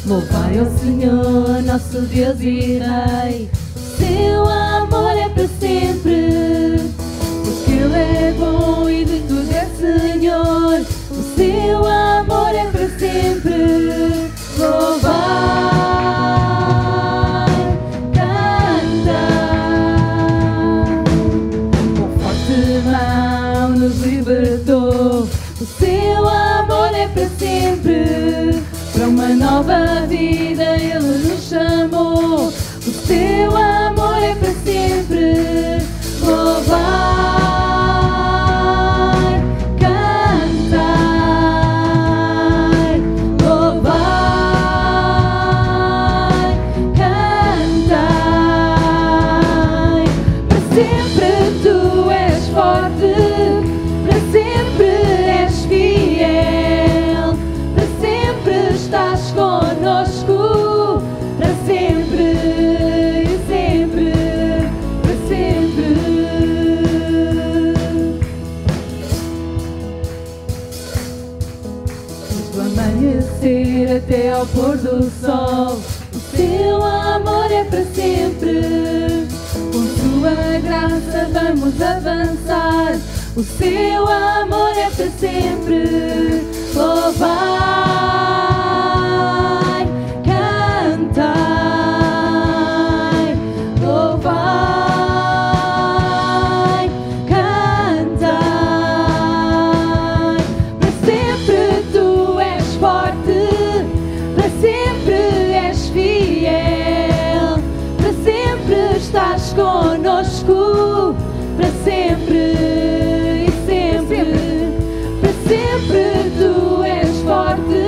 Louvai ao Senhor, nosso Deus e Rei. Seu amor é para sempre, porque Ele é bom e de tudo é Senhor. O seu amor é para sempre. Louvai, canta. Com forte mão nos libertou. O seu amor é para sempre. Para uma nova vida Ele nos chamou. O seu amor é para sempre. Louvai, cantai. Louvai, cantai. Para sempre tu és forte, para sempre és fiel, para sempre estás conosco, para sempre e sempre, para sempre. Do amanhecer até ao pôr do sol, o seu amor é para sempre. Com sua graça vamos avançar. O seu amor é para sempre. Louvai, cantai. Louvai, cantai. Para sempre tu és forte, para sempre és fiel, para sempre estás conosco, para sempre e sempre. Para sempre tu és forte,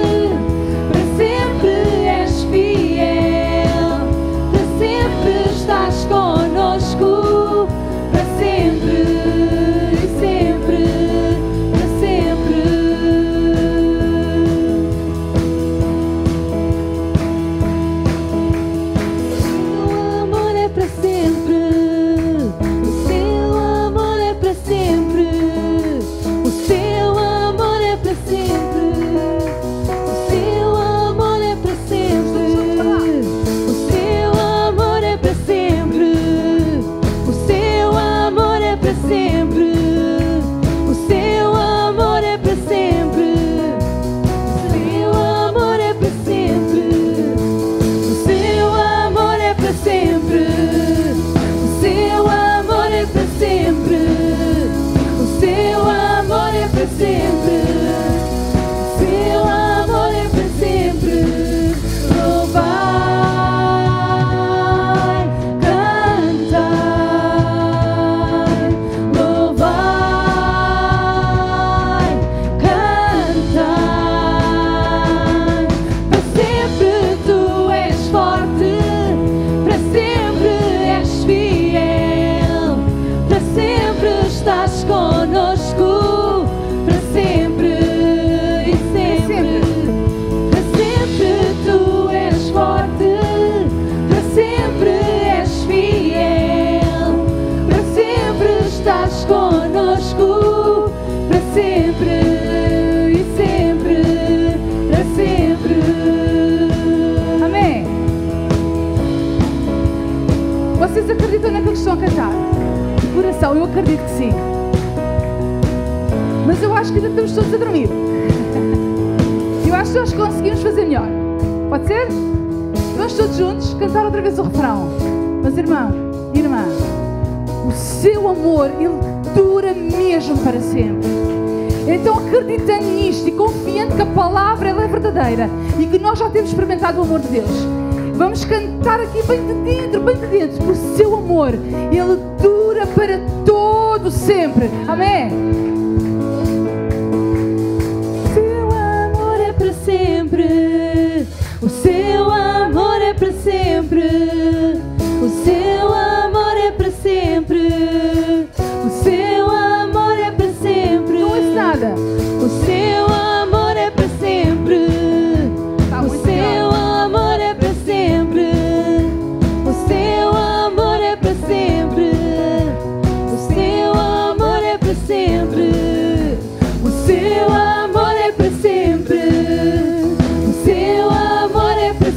para sempre és fiel, para sempre estás conosco, para sempre e sempre, para sempre. O seu amor é para sempre. O seu amor é para sempre. O seu amor é para sempre. O seu amor é para sempre. O seu amor é para sempre. O seu amor é para sempre. O seu amor é para sempre. O seu amor é para sempre. O seu amor é para sempre. O seu amor é para sempre. O seu amor é para sempre. O seu amor é para sempre. Louvai, cantai. Louvai, cantai. Para sempre tu és forte, para sempre és fiel, para sempre estás conosco, para sempre e sempre. Para sempre tu és forte, para sempre és fiel, para sempre estás conosco, para sempre e sempre, para sempre. Amém. Vocês acreditam naquilo que estão a cantar? De coração, eu acredito que sim. Mas eu acho que ainda estamos todos a dormir. Eu acho que nós conseguimos fazer melhor. Pode ser? Nós todos juntos cantar outra vez o refrão. Mas irmão e irmã, o seu amor, ele dura mesmo para sempre. Então acreditando nisto e confiante que a palavra ela é verdadeira e que nós já temos experimentado o amor de Deus, vamos cantar aqui bem de dentro, o seu amor, ele dura para todo sempre. Amém? Seu amor é para sempre. O seu amor é para sempre. O seu amor é para sempre. O seu amor é para sempre. Não ouço nada. O seu amor é para sempre. O seu amor é para sempre. O seu amor é para sempre. O seu amor é para sempre. O seu amor é para sempre. O seu amor é para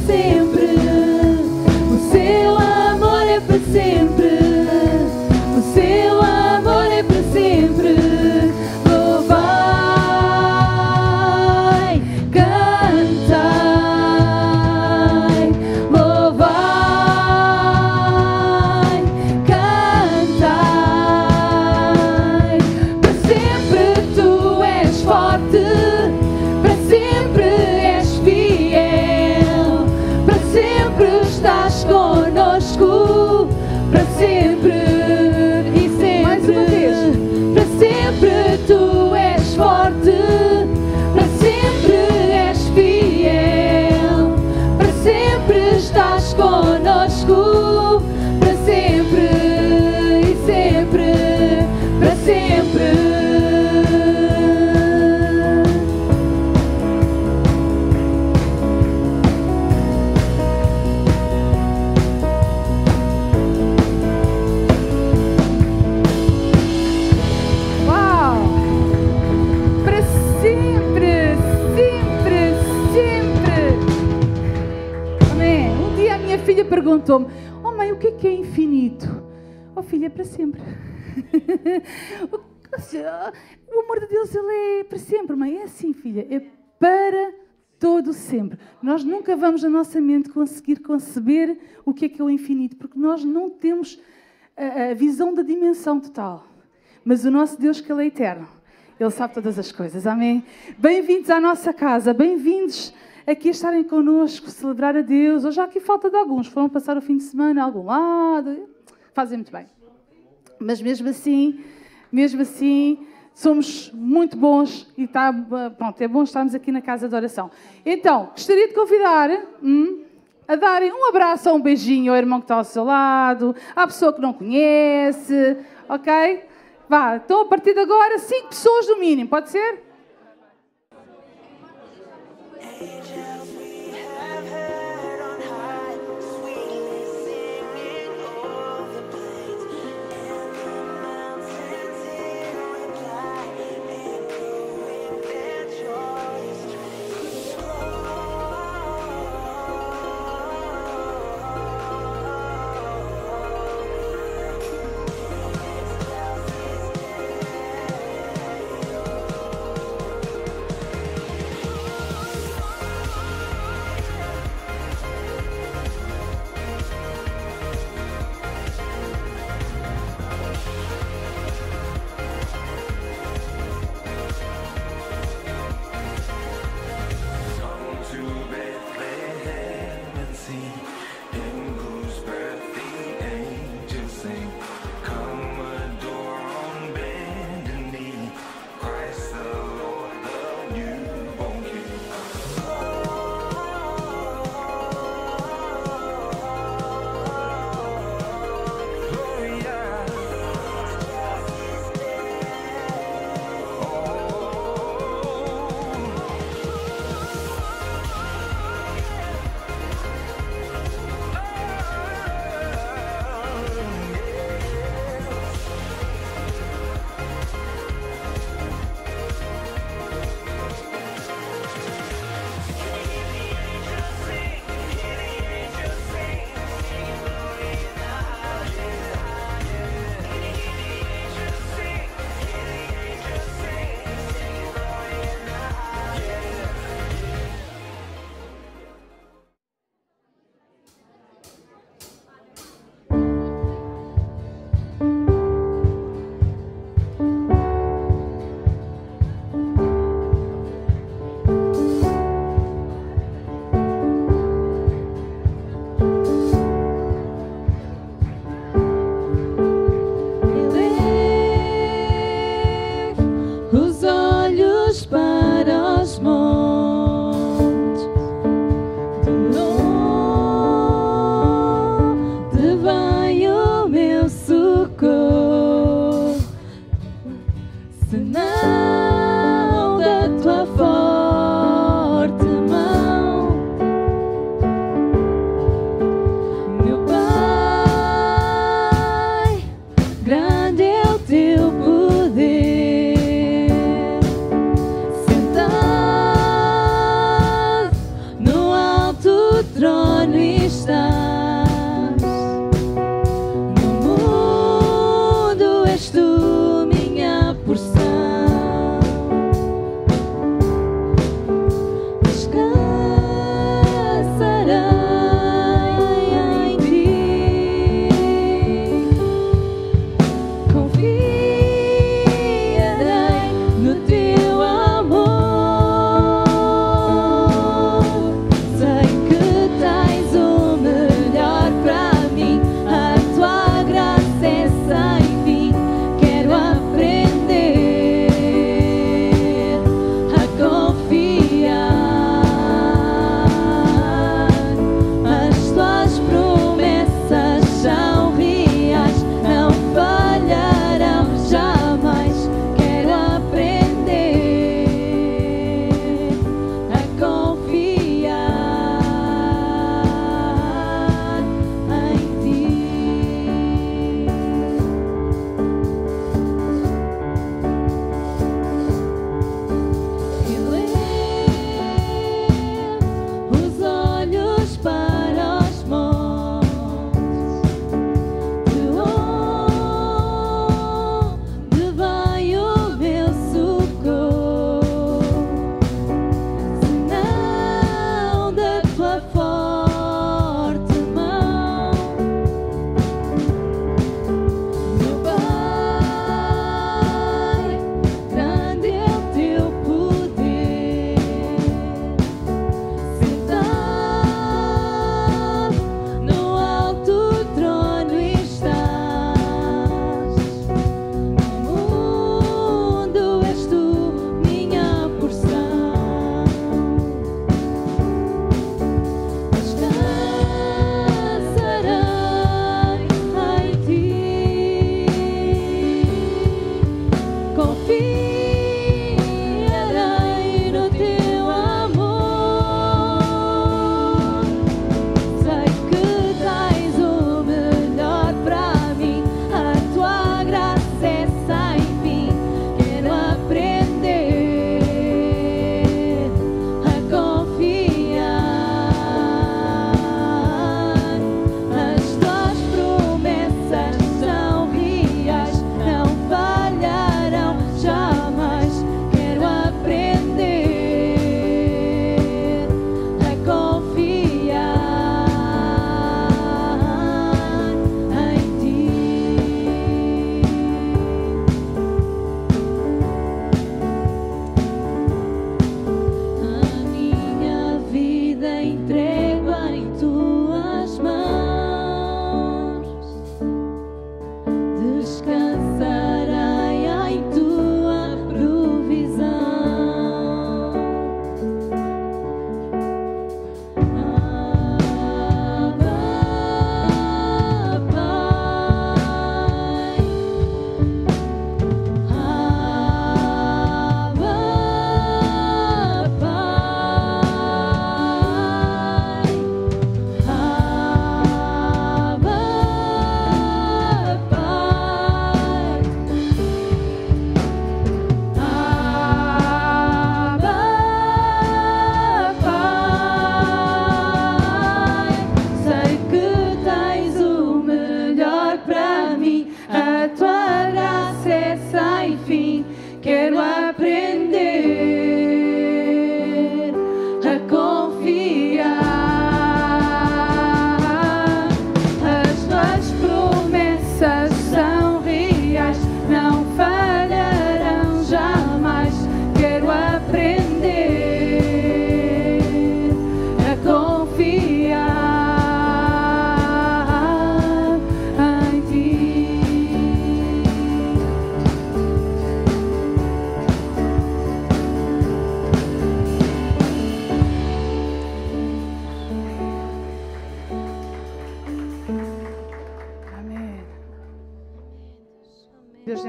perguntou-me: oh mãe, o que é infinito? Oh filha, é para sempre. O amor de Deus, ele é para sempre, mãe. É assim, filha, é para todo sempre. Nós nunca vamos na nossa mente conseguir conceber o que é o infinito, porque nós não temos a visão da dimensão total. Mas o nosso Deus, que ele é eterno, ele sabe todas as coisas. Amém? Bem-vindos à nossa casa, bem-vindos aqui a estarem connosco, celebrar a Deus. Hoje há aqui falta de alguns, foram passar o fim de semana a algum lado, fazem muito bem. Mas mesmo assim, somos muito bons e pronto, é bom estarmos aqui na casa de oração. Então, gostaria de convidar a darem um abraço ou um beijinho ao irmão que está ao seu lado, à pessoa que não conhece, ok? Vá, então a partir de agora, 5 pessoas no mínimo, pode ser? No mundo és tu minha porção.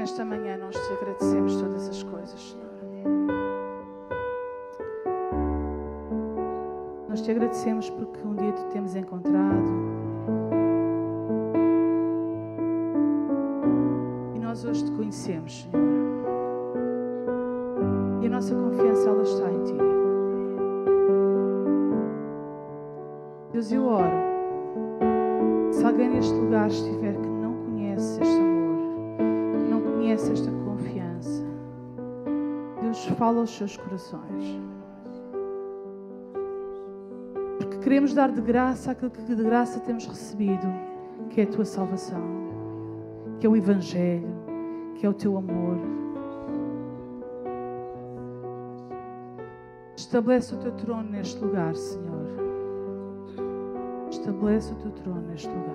nesta manhã nós te agradecemos todas as coisas, Senhor. Nós te agradecemos porque um dia te temos encontrado e nós hoje te conhecemos, Senhor. E a nossa confiança, ela está em Ti. Deus, eu oro. Se alguém neste lugar estiver que não conhece este amor, que não conhece esta confiança, Deus, fala aos seus corações. Porque queremos dar de graça aquilo que de graça temos recebido, que é a Tua salvação, que é o Evangelho, que é o Teu amor. Estabelece o Teu trono neste lugar, Senhor. Estabelece o Teu trono neste lugar, Pai.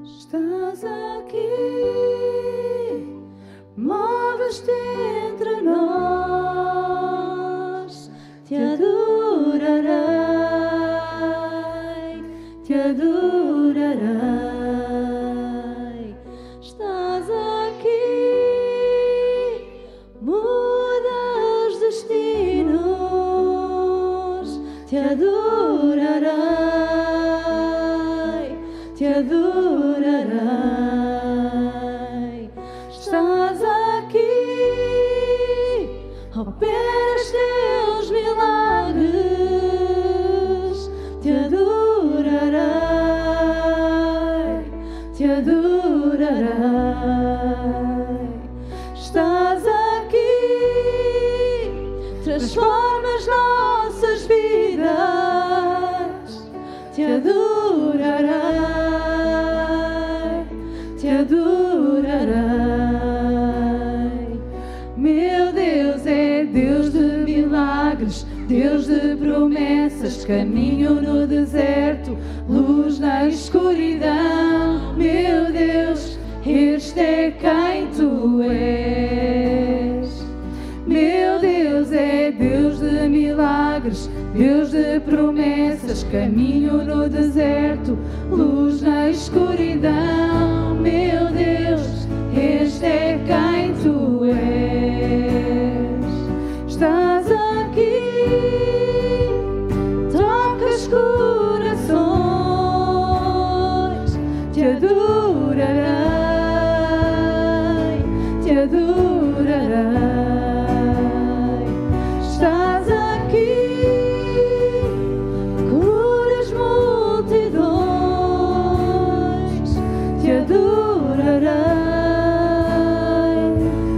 Estás aqui, moves-te entre nós, te adorarei, te adorarei. Estás aqui, mudas destinos, te adorarei, te adorarei. Estás aqui, operas teus milagres, te adorarei, te adorarei. Estás aqui, transformas nossas vidas, te adorarei, te adorarei. Meu Deus é Deus de milagres, Deus de promessas, caminho no deserto, luz na escuridão. Meu Deus, este é quem Tu és. Meu Deus é Deus de milagres, Deus de promessas, caminho no deserto, luz na escuridão. Meu Deus, este é quem Tu és. Estás aqui, tocas corações, te adorarei, te adorarei. Estás aqui, curas multidões, te adorarei,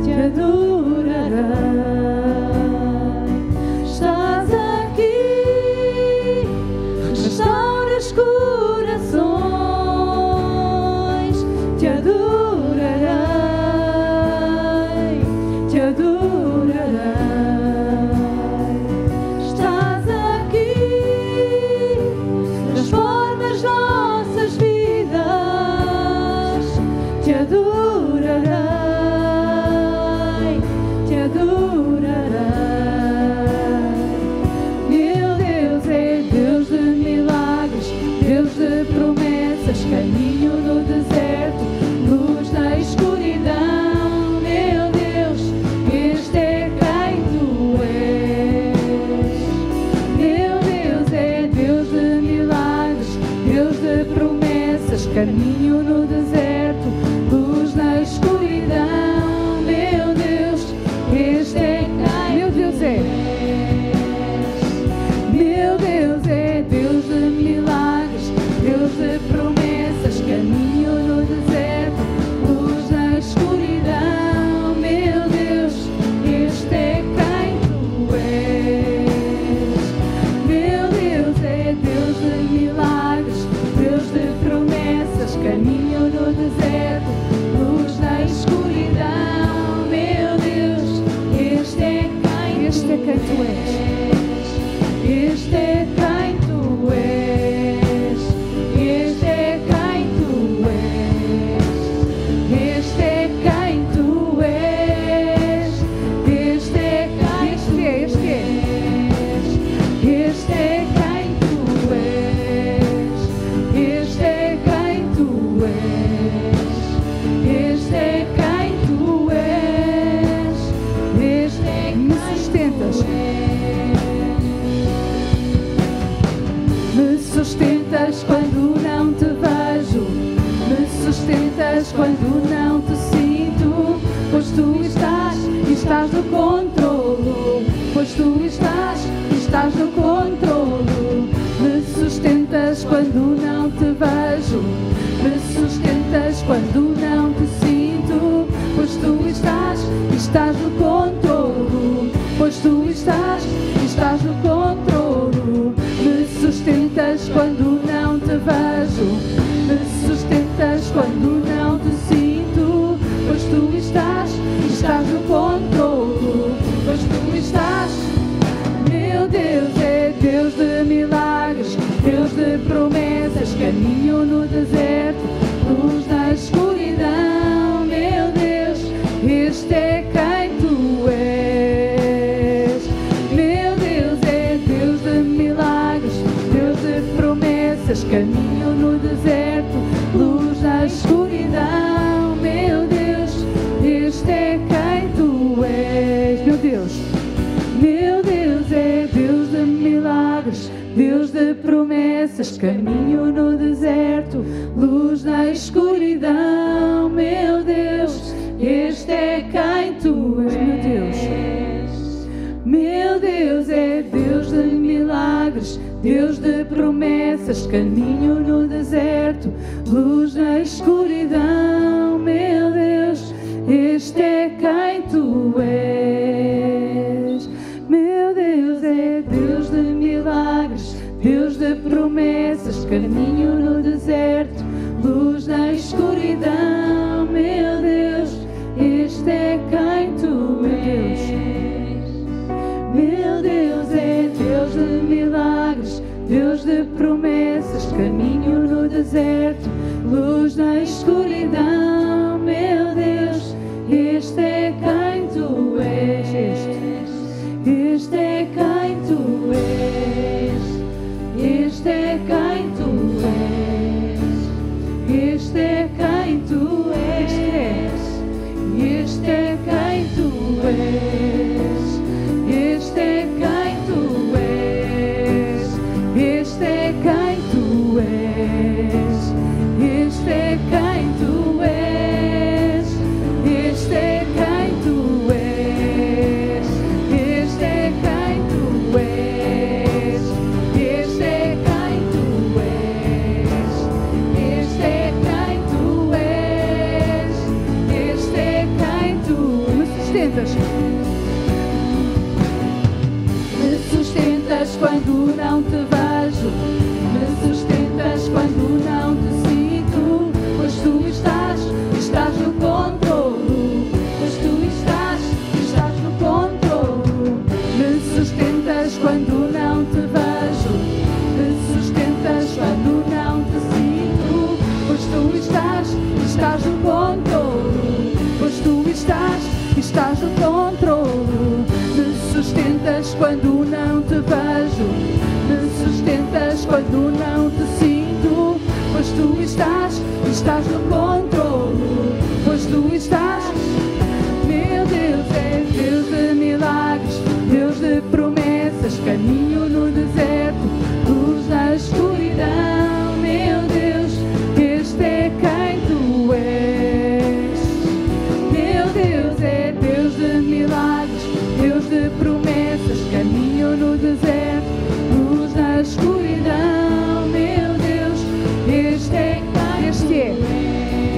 te adorarei. Estás aqui, restauras corações, te adorarei, te adorarei. Estás aqui, transformas nossas vidas, te adorarei, te adorarei. Meu Deus é Deus de milagres, Deus de promessas, caminho no deserto, luz na escuridão. Meu Deus, este é quem Tu és. Meu Deus é Deus de milagres, Deus de promessas, caminho no deserto, luz na escuridão. Meu Deus, este é quem Meu Deus Tu é. és. Meu Deus é Deus de milagres, Deus de promessas, caminho no deserto, luz na escuridão. Meu Deus, este é quem Tu és. Meu Deus é Deus de milagres, Deus de promessas, caminho no deserto, luz na escuridão. Meu Deus, este é quem Tu és. Este é quem Tu és. Este é quem Tu és. Este é quem Tu és. Este é quem Tu és. Este é quem sustentas quando não te sinto, pois tu estás no controlo, pois tu estás no controlo. Me sustentas quando não te vejo, me sustentas quando não te sinto, pois tu estás no controlo, pois tu estás no controlo. Me sustentas quando não te vejo, me sustentas quando não te sinto, pois tu estás no controlo, pois tu estás. Meu Deus é Deus de milagres, Deus de promessas, caminho no deserto, luz na escuridão. Meu Deus, este é quem tu és. Meu Deus é Deus de milagres, Deus de promessas, caminho no deserto, luz na escuridão. Meu Deus, este é quem tu és. Meu Deus é Deus de milagres, Deus de promessas, caminho no deserto, luz na escuridão. Meu Deus, este é quem tu és. Meu Deus é Deus de milagres, Deus de promessas, caminho no deserto, luz na escuridão. Meu Deus, este é quem tu és. Meu Deus é Deus de milagres, Deus de promessas, caminho no deserto, luz na escuridão. Meu Deus, este é quem tu és. Meu Deus é Deus de milagres, Deus de promessas, caminho no deserto, luz na escuridão. Meu Deus, este é quem tu és. Este é quem tu és. Este é quem tu és. Este é quem tu és. Este é quem tu és. Este é quem tu és. Este é quem tu és. Este é quem tu és. Este é quem tu és. Este é quem tu és. Este é quem tu és. Este é quem tu és. Este é quem tu me sustentas. Me sustentas quando não te vejo, me sustentas quando não te sinto, pois tu estás no controlo, pois tu estás no controlo. Me sustentas quando não te vejo, me sustentas quando não te sinto, pois tu estás no controlo, pois tu estás no controlo. Me sustentas quando não te vejo, me sustentas quando não te sinto, pois tu estás no controlo, pois tu estás. Meu Deus é Deus de milagres, Deus de promessas, caminho no deserto, luz na escuridão. Meu Deus, este é quem tu és. Meu Deus é Deus de milagres, Deus de promessas, caminho no deserto, luz na escuridão. Meu Deus, este é quem tu és.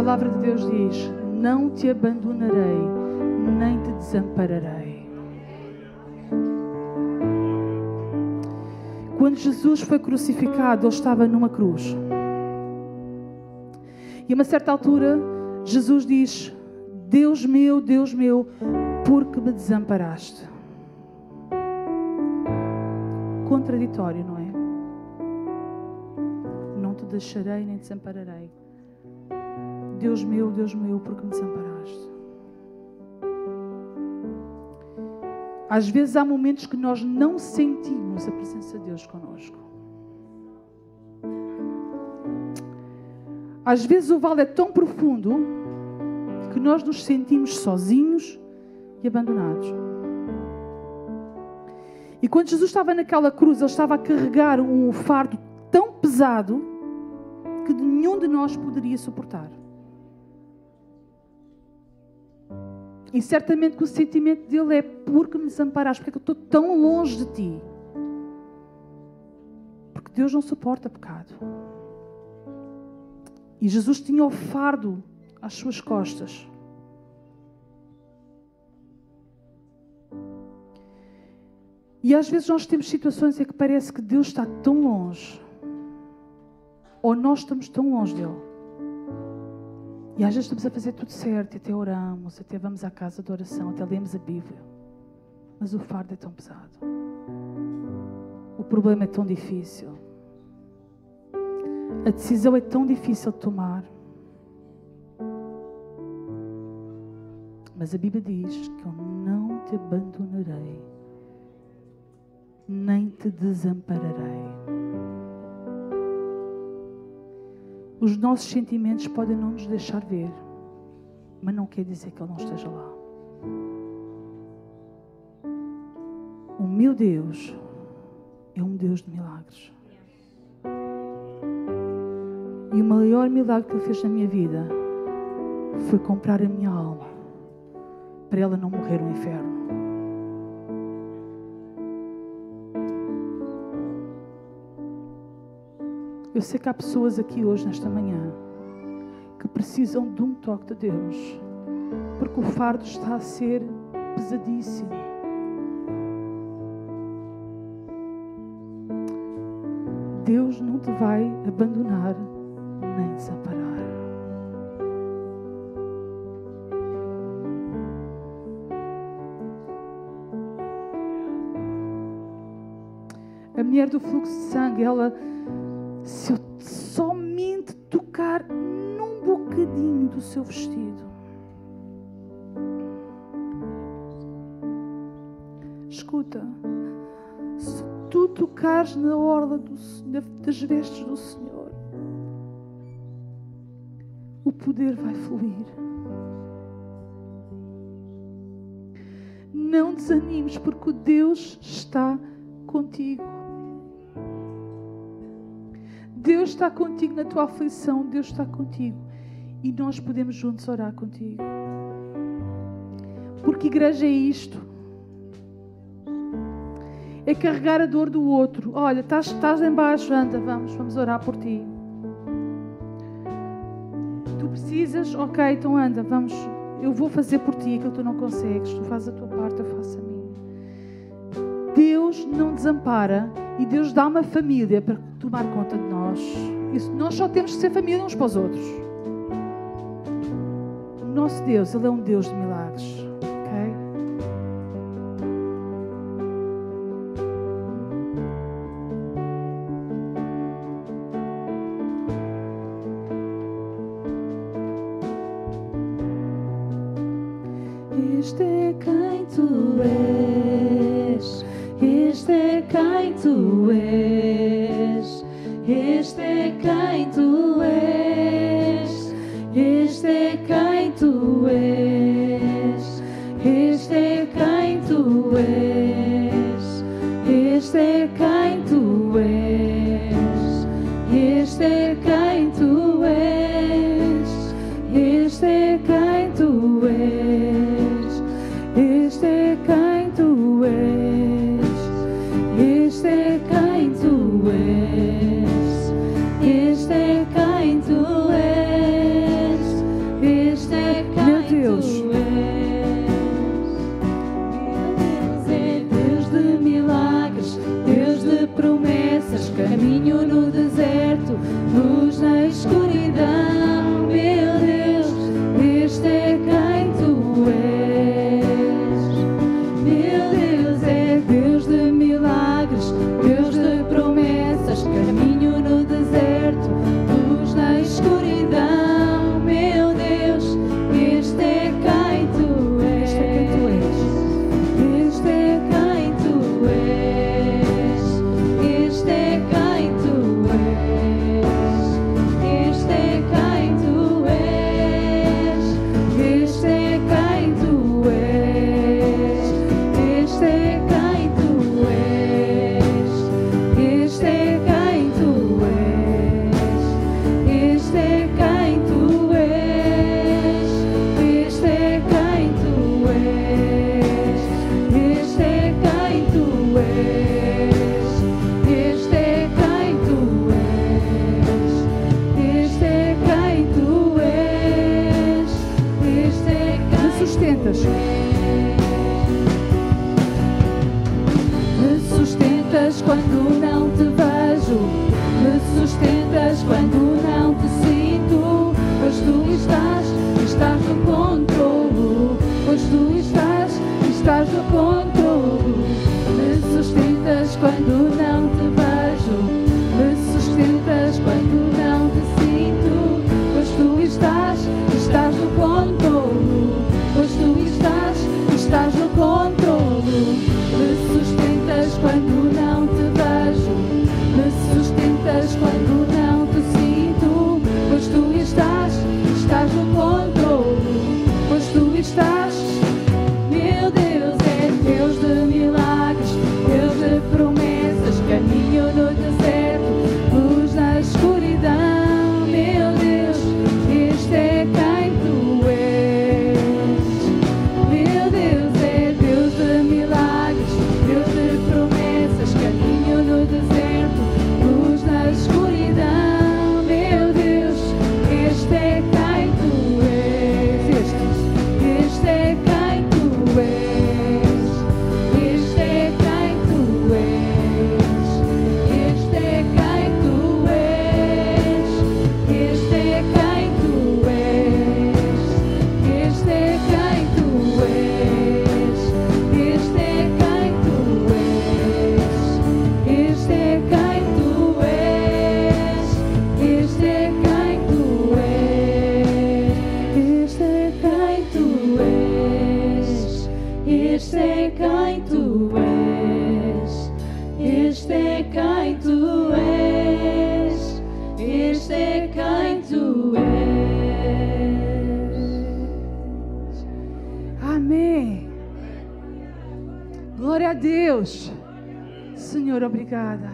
palavra de Deus diz: não te abandonarei, nem te desampararei. Quando Jesus foi crucificado, Ele estava numa cruz. E a uma certa altura, Jesus diz: Deus meu, por que me desamparaste? Contraditório, não é? Não te deixarei nem te desampararei. Deus meu, por que me desamparaste? Às vezes há momentos que nós não sentimos a presença de Deus connosco. Às vezes o vale é tão profundo que nós nos sentimos sozinhos e abandonados. E quando Jesus estava naquela cruz, Ele estava a carregar um fardo tão pesado que nenhum de nós poderia suportar. E certamente que o sentimento dele é: porque me desamparaste, porque é que eu estou tão longe de ti? Porque Deus não suporta pecado. E Jesus tinha o fardo às suas costas. E às vezes nós temos situações em que parece que Deus está tão longe, ou nós estamos tão longe dele. E às vezes estamos a fazer tudo certo, e até oramos, até vamos à casa de oração, até lemos a Bíblia. Mas o fardo é tão pesado. O problema é tão difícil. A decisão é tão difícil de tomar. Mas a Bíblia diz que eu não te abandonarei, nem te desampararei. Os nossos sentimentos podem não nos deixar ver, mas não quer dizer que Ele não esteja lá. O meu Deus é um Deus de milagres. E o maior milagre que Ele fez na minha vida foi comprar a minha alma para ela não morrer no inferno. Eu sei que há pessoas aqui hoje, nesta manhã, que precisam de um toque de Deus, porque o fardo está a ser pesadíssimo. Deus não te vai abandonar nem desamparar. A mulher do fluxo de sangue, ela, se eu somente tocar num bocadinho do seu vestido, escuta, se tu tocares na orla das vestes do Senhor, o poder vai fluir. Não desanimes, porque o Deus está contigo. Deus está contigo na tua aflição, Deus está contigo. E nós podemos juntos orar contigo. Porque igreja é isto. É carregar a dor do outro. Olha, estás em baixo, anda, vamos orar por ti. Tu precisas, ok, então anda, vamos. Eu vou fazer por ti aquilo que tu não consegues. Tu fazes a tua parte, eu faço a minha. Deus não desampara e Deus dá uma família para tomar conta de nós. Isso, nós só temos que ser família uns para os outros. O nosso Deus, Ele é um Deus de milagres. Ok? Este é quem tu és. Este é quem tu és. Este é quem tu és. Este é quem tu és. Este é quem tu és. Este é quem tu és. Este é quem tu és. Este é quem tu és. Este é quem tu és. Este é quem tu és. Este é quem tu és. me sustentas quando não te sinto, pois tu estás no controlo, pois tu estás no controlo. Me sustentas quando não te vejo, me sustentas quando não te sinto, pois tu estás no controlo, pois tu estás no controlo. Me sustentas quando não te vejo, me sustentas quando não te sinto, pois tu estás no controlo, pois tu estás. Meu Deus é Deus de milagres, Deus de promessas, caminho no deserto, luz na escuridão. Meu Deus, este é quem tu és. Meu Deus é Deus de milagres, Deus de promessas, caminho no deserto, luz na escuridão. Meu Deus, este é quem tu és. Este é quem tu és. Este é quem tu és. Este é quem tu és. Este é quem tu és. Este é quem tu és. Este é quem tu és. Este é quem tu és. Este é quem tu és. Este é quem tu és. Este é quem tu és. Este é quem tu és. Este é quem tu és. Amém. Glória a Deus. Senhor, obrigada.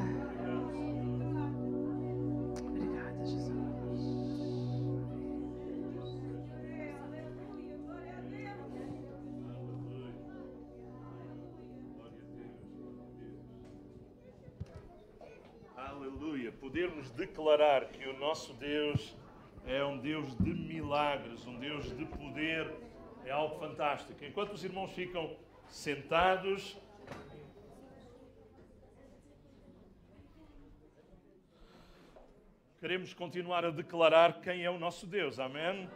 Obrigada, Jesus. Aleluia. Podermos declarar que o nosso Deus é um Deus de milagres, um Deus de poder, é algo fantástico. Enquanto os irmãos ficam sentados, queremos continuar a declarar quem é o nosso Deus, amém?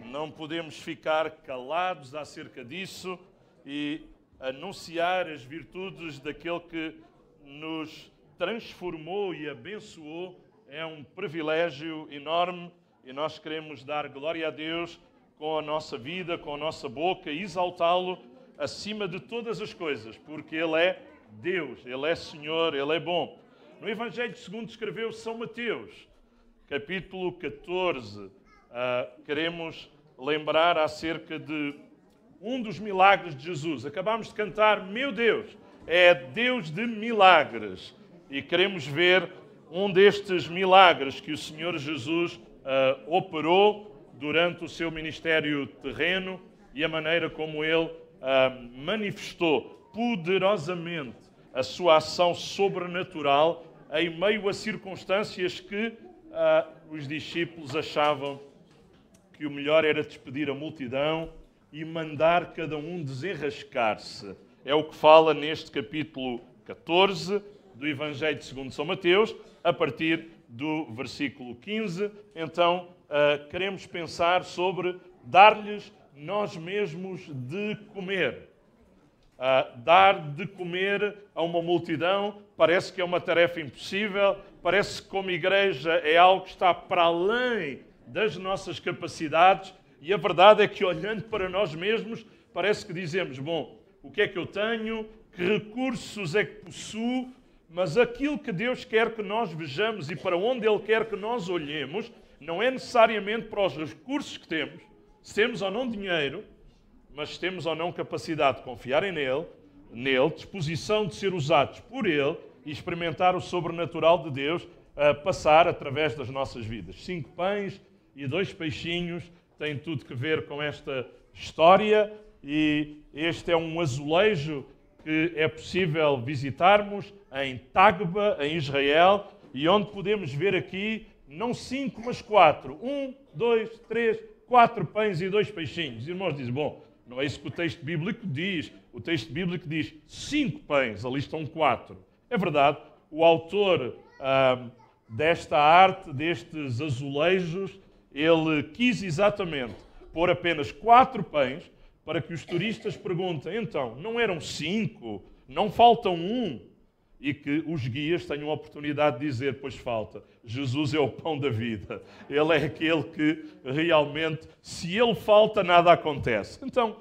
Não podemos ficar calados acerca disso e anunciar as virtudes daquele que nos transformou e abençoou. É um privilégio enorme e nós queremos dar glória a Deus com a nossa vida, com a nossa boca, exaltá-lo acima de todas as coisas, porque Ele é Deus, Ele é Senhor, Ele é bom. No Evangelho segundo escreveu São Mateus, capítulo 14, queremos lembrar acerca de um dos milagres de Jesus. Acabámos de cantar, meu Deus, é Deus de milagres. E queremos ver um destes milagres que o Senhor Jesus operou durante o seu ministério terreno e a maneira como Ele manifestou poderosamente a sua ação sobrenatural em meio a circunstâncias que os discípulos achavam que o melhor era despedir a multidão e mandar cada um desenrascar-se. É o que fala neste capítulo 14 do Evangelho segundo São Mateus, a partir do versículo 15. Então, queremos pensar sobre dar-lhes nós mesmos de comer. Dar de comer a uma multidão parece que é uma tarefa impossível, parece que como igreja é algo que está para além das nossas capacidades e a verdade é que olhando para nós mesmos parece que dizemos, bom, o que é que eu tenho, que recursos é que possuo, mas aquilo que Deus quer que nós vejamos e para onde Ele quer que nós olhemos não é necessariamente para os recursos que temos, se temos ou não dinheiro, mas se temos ou não capacidade de confiar nele, disposição de ser usados por Ele e experimentar o sobrenatural de Deus a passar através das nossas vidas. 5 pães e 2 peixinhos têm tudo que ver com esta história e este é um azulejo que é possível visitarmos em Tagba, em Israel, e onde podemos ver aqui não 5, mas 4. 1, 2, 3, 4 pães e 2 peixinhos. Os irmãos dizem, bom, não é isso que o texto bíblico diz. O texto bíblico diz 5 pães, ali estão 4. É verdade, o autor desta arte, destes azulejos, ele quis exatamente pôr apenas 4 pães para que os turistas perguntem, então, não eram 5? Não faltam 1? E que os guias tenham a oportunidade de dizer, pois falta. Jesus é o pão da vida. Ele é aquele que realmente, se ele falta, nada acontece. Então,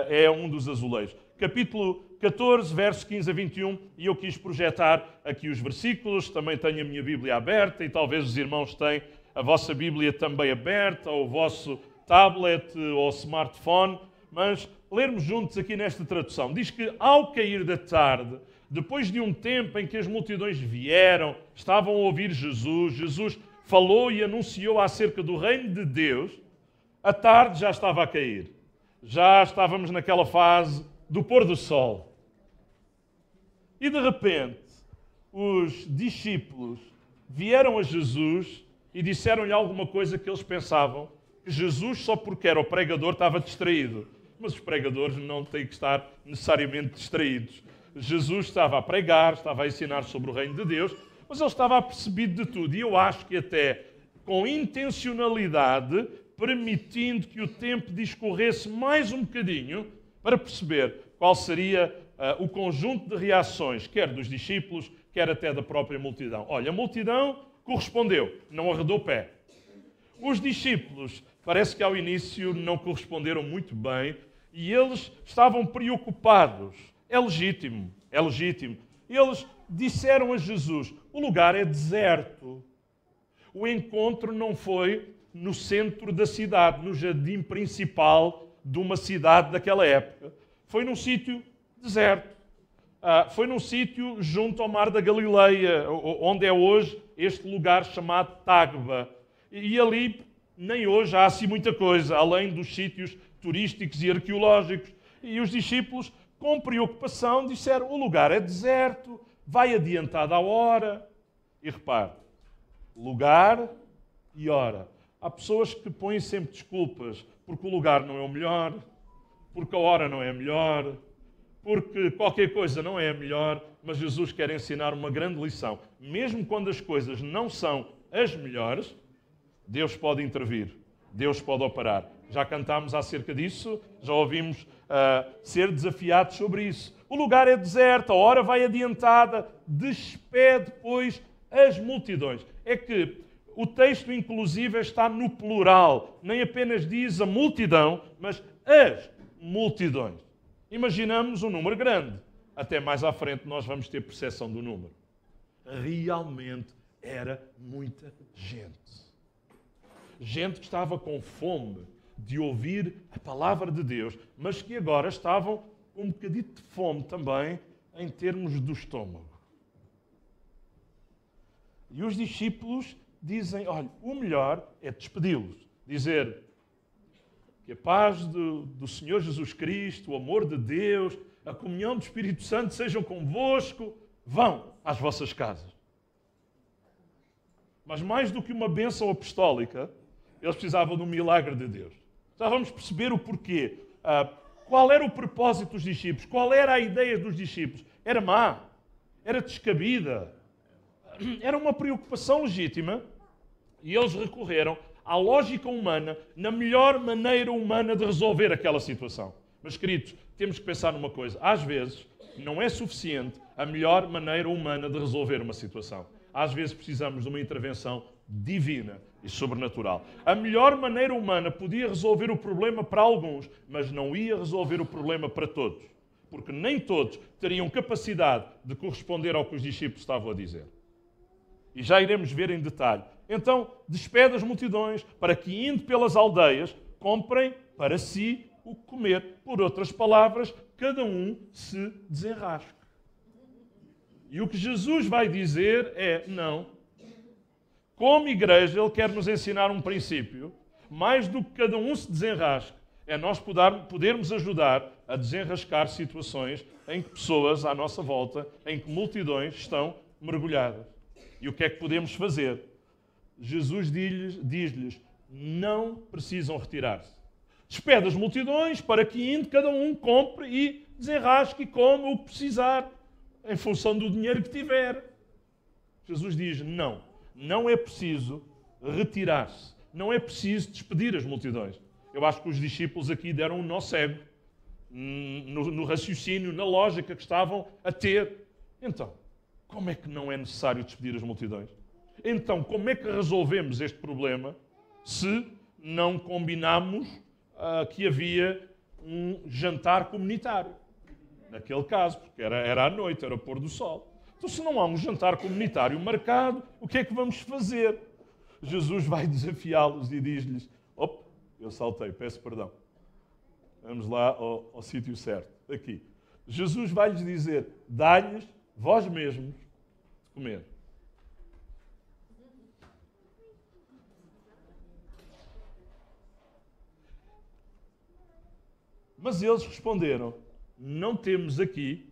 é um dos azulejos. Capítulo 14, versos 15 a 21, e eu quis projetar aqui os versículos, também tenho a minha Bíblia aberta, e talvez os irmãos tenham a vossa Bíblia também aberta, ou o vosso tablet ou smartphone, mas lermos juntos aqui nesta tradução. Diz que ao cair da tarde, depois de um tempo em que as multidões vieram, estavam a ouvir Jesus, Jesus falou e anunciou acerca do reino de Deus, a tarde já estava a cair. Já estávamos naquela fase do pôr do sol. E de repente, os discípulos vieram a Jesus e disseram-lhe alguma coisa que eles pensavam que Jesus, só porque era o pregador, estava distraído. Mas os pregadores não têm que estar necessariamente distraídos. Jesus estava a pregar, estava a ensinar sobre o reino de Deus, mas ele estava apercebido de tudo. E eu acho que até com intencionalidade, permitindo que o tempo discorresse mais um bocadinho para perceber qual seria o conjunto de reações, quer dos discípulos, quer até da própria multidão. Olha, a multidão correspondeu, não arredou o pé. Os discípulos, parece que ao início não corresponderam muito bem e eles estavam preocupados. É legítimo, é legítimo. Eles disseram a Jesus, o lugar é deserto. O encontro não foi no centro da cidade, no jardim principal de uma cidade daquela época. Foi num sítio deserto. Foi num sítio junto ao Mar da Galileia, onde é hoje este lugar chamado Tágba. E ali, nem hoje, há assim muita coisa, além dos sítios turísticos e arqueológicos. E os discípulos, com preocupação, disseram, o lugar é deserto, vai adiantada a hora. E repare, lugar e hora. Há pessoas que põem sempre desculpas, porque o lugar não é o melhor, porque a hora não é a melhor, porque qualquer coisa não é a melhor, mas Jesus quer ensinar uma grande lição. Mesmo quando as coisas não são as melhores, Deus pode intervir, Deus pode operar. Já cantámos acerca disso, já ouvimos ser desafiados sobre isso. O lugar é deserto, a hora vai adiantada, despede, pois, as multidões. É que o texto, inclusive, está no plural. Nem apenas diz a multidão, mas as multidões. Imaginamos um número grande. Até mais à frente nós vamos ter percepção do número. Realmente era muita gente. Gente que estava com fome de ouvir a palavra de Deus, mas que agora estavam com um bocadinho de fome também em termos do estômago. E os discípulos dizem, olha, o melhor é despedi-los. Dizer que a paz do Senhor Jesus Cristo, o amor de Deus, a comunhão do Espírito Santo sejam convosco. Vão às vossas casas. Mas mais do que uma bênção apostólica, eles precisavam de um milagre de Deus. Já vamos perceber o porquê. Qual era o propósito dos discípulos? Qual era a ideia dos discípulos? Era má. Era descabida. Era uma preocupação legítima. E eles recorreram à lógica humana, na melhor maneira humana de resolver aquela situação. Mas, queridos, temos que pensar numa coisa. Às vezes, não é suficiente a melhor maneira humana de resolver uma situação. Às vezes precisamos de uma intervenção divina e sobrenatural. A melhor maneira humana podia resolver o problema para alguns, mas não ia resolver o problema para todos. Porque nem todos teriam capacidade de corresponder ao que os discípulos estavam a dizer. E já iremos ver em detalhe. Então, despede as multidões para que, indo pelas aldeias, comprem para si o que comer. Por outras palavras, cada um se desenrasque. E o que Jesus vai dizer é, não. Como igreja, Ele quer nos ensinar um princípio. Mais do que cada um se desenrasque, é nós podermos ajudar a desenrascar situações em que pessoas à nossa volta, em que multidões estão mergulhadas. E o que é que podemos fazer? Jesus diz-lhes, não precisam retirar-se. Despede as multidões para que indo cada um compre e desenrasque e coma o que precisar, em função do dinheiro que tiver. Jesus diz, não. não é preciso retirar-se. Não é preciso despedir as multidões. Eu acho que os discípulos aqui deram um nó cego no raciocínio, na lógica que estavam a ter. Então, como é que não é necessário despedir as multidões? Então, como é que resolvemos este problema se não combinamos que havia um jantar comunitário? Naquele caso, porque era à noite, era o pôr do sol. Então, se não há um jantar comunitário marcado, o que é que vamos fazer? Jesus vai desafiá-los e diz-lhes: eu saltei, peço perdão. Vamos lá ao sítio certo. Aqui. Jesus vai-lhes dizer: dai-lhes vós mesmos de comer. Mas eles responderam: não temos aqui,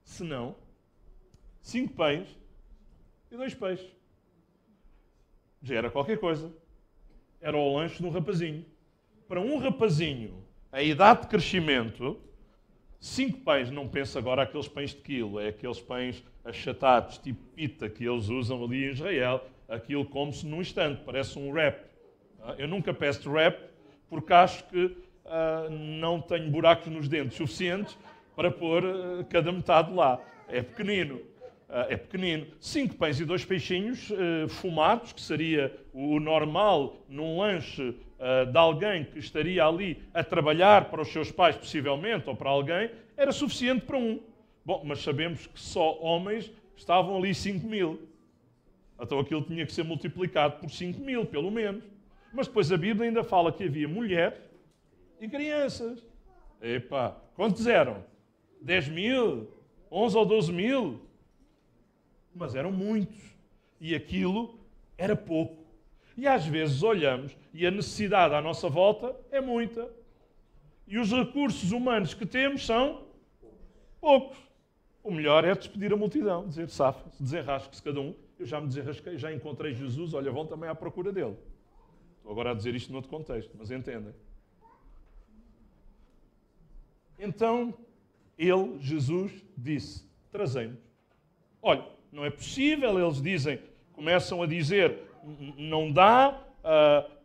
senão 5 pães e 2 peixes. Já era qualquer coisa. Era o lanche de um rapazinho. Para um rapazinho, a idade de crescimento, 5 pães, não pensa agora aqueles pães de quilo, é aqueles pães achatados, tipo pita, que eles usam ali em Israel. Aquilo come-se num instante, parece um wrap. Eu nunca peço wrap, porque acho que não tenho buracos nos dentes suficientes para pôr cada metade lá. É pequenino. É pequenino. 5 pães e 2 peixinhos fumados, que seria o normal num lanche de alguém que estaria ali a trabalhar para os seus pais, possivelmente, ou para alguém, era suficiente para um. Bom, mas sabemos que só homens estavam ali 5.000. Então aquilo tinha que ser multiplicado por 5.000, pelo menos. Mas depois a Bíblia ainda fala que havia mulheres e crianças. Epá, quantos eram? 10.000? 11 ou 12.000? Mas eram muitos. E aquilo era pouco. E às vezes olhamos e a necessidade à nossa volta é muita. E os recursos humanos que temos são poucos. O melhor é despedir a multidão, dizer: safa-se, desenrasque-se cada um. Eu já me desenrasquei, já encontrei Jesus, olha, vão também à procura dele. Estou agora a dizer isto noutro contexto, mas entendem. Então, ele, Jesus, disse: trazei-nos. Olha, não é possível, eles dizem, começam a dizer: não dá,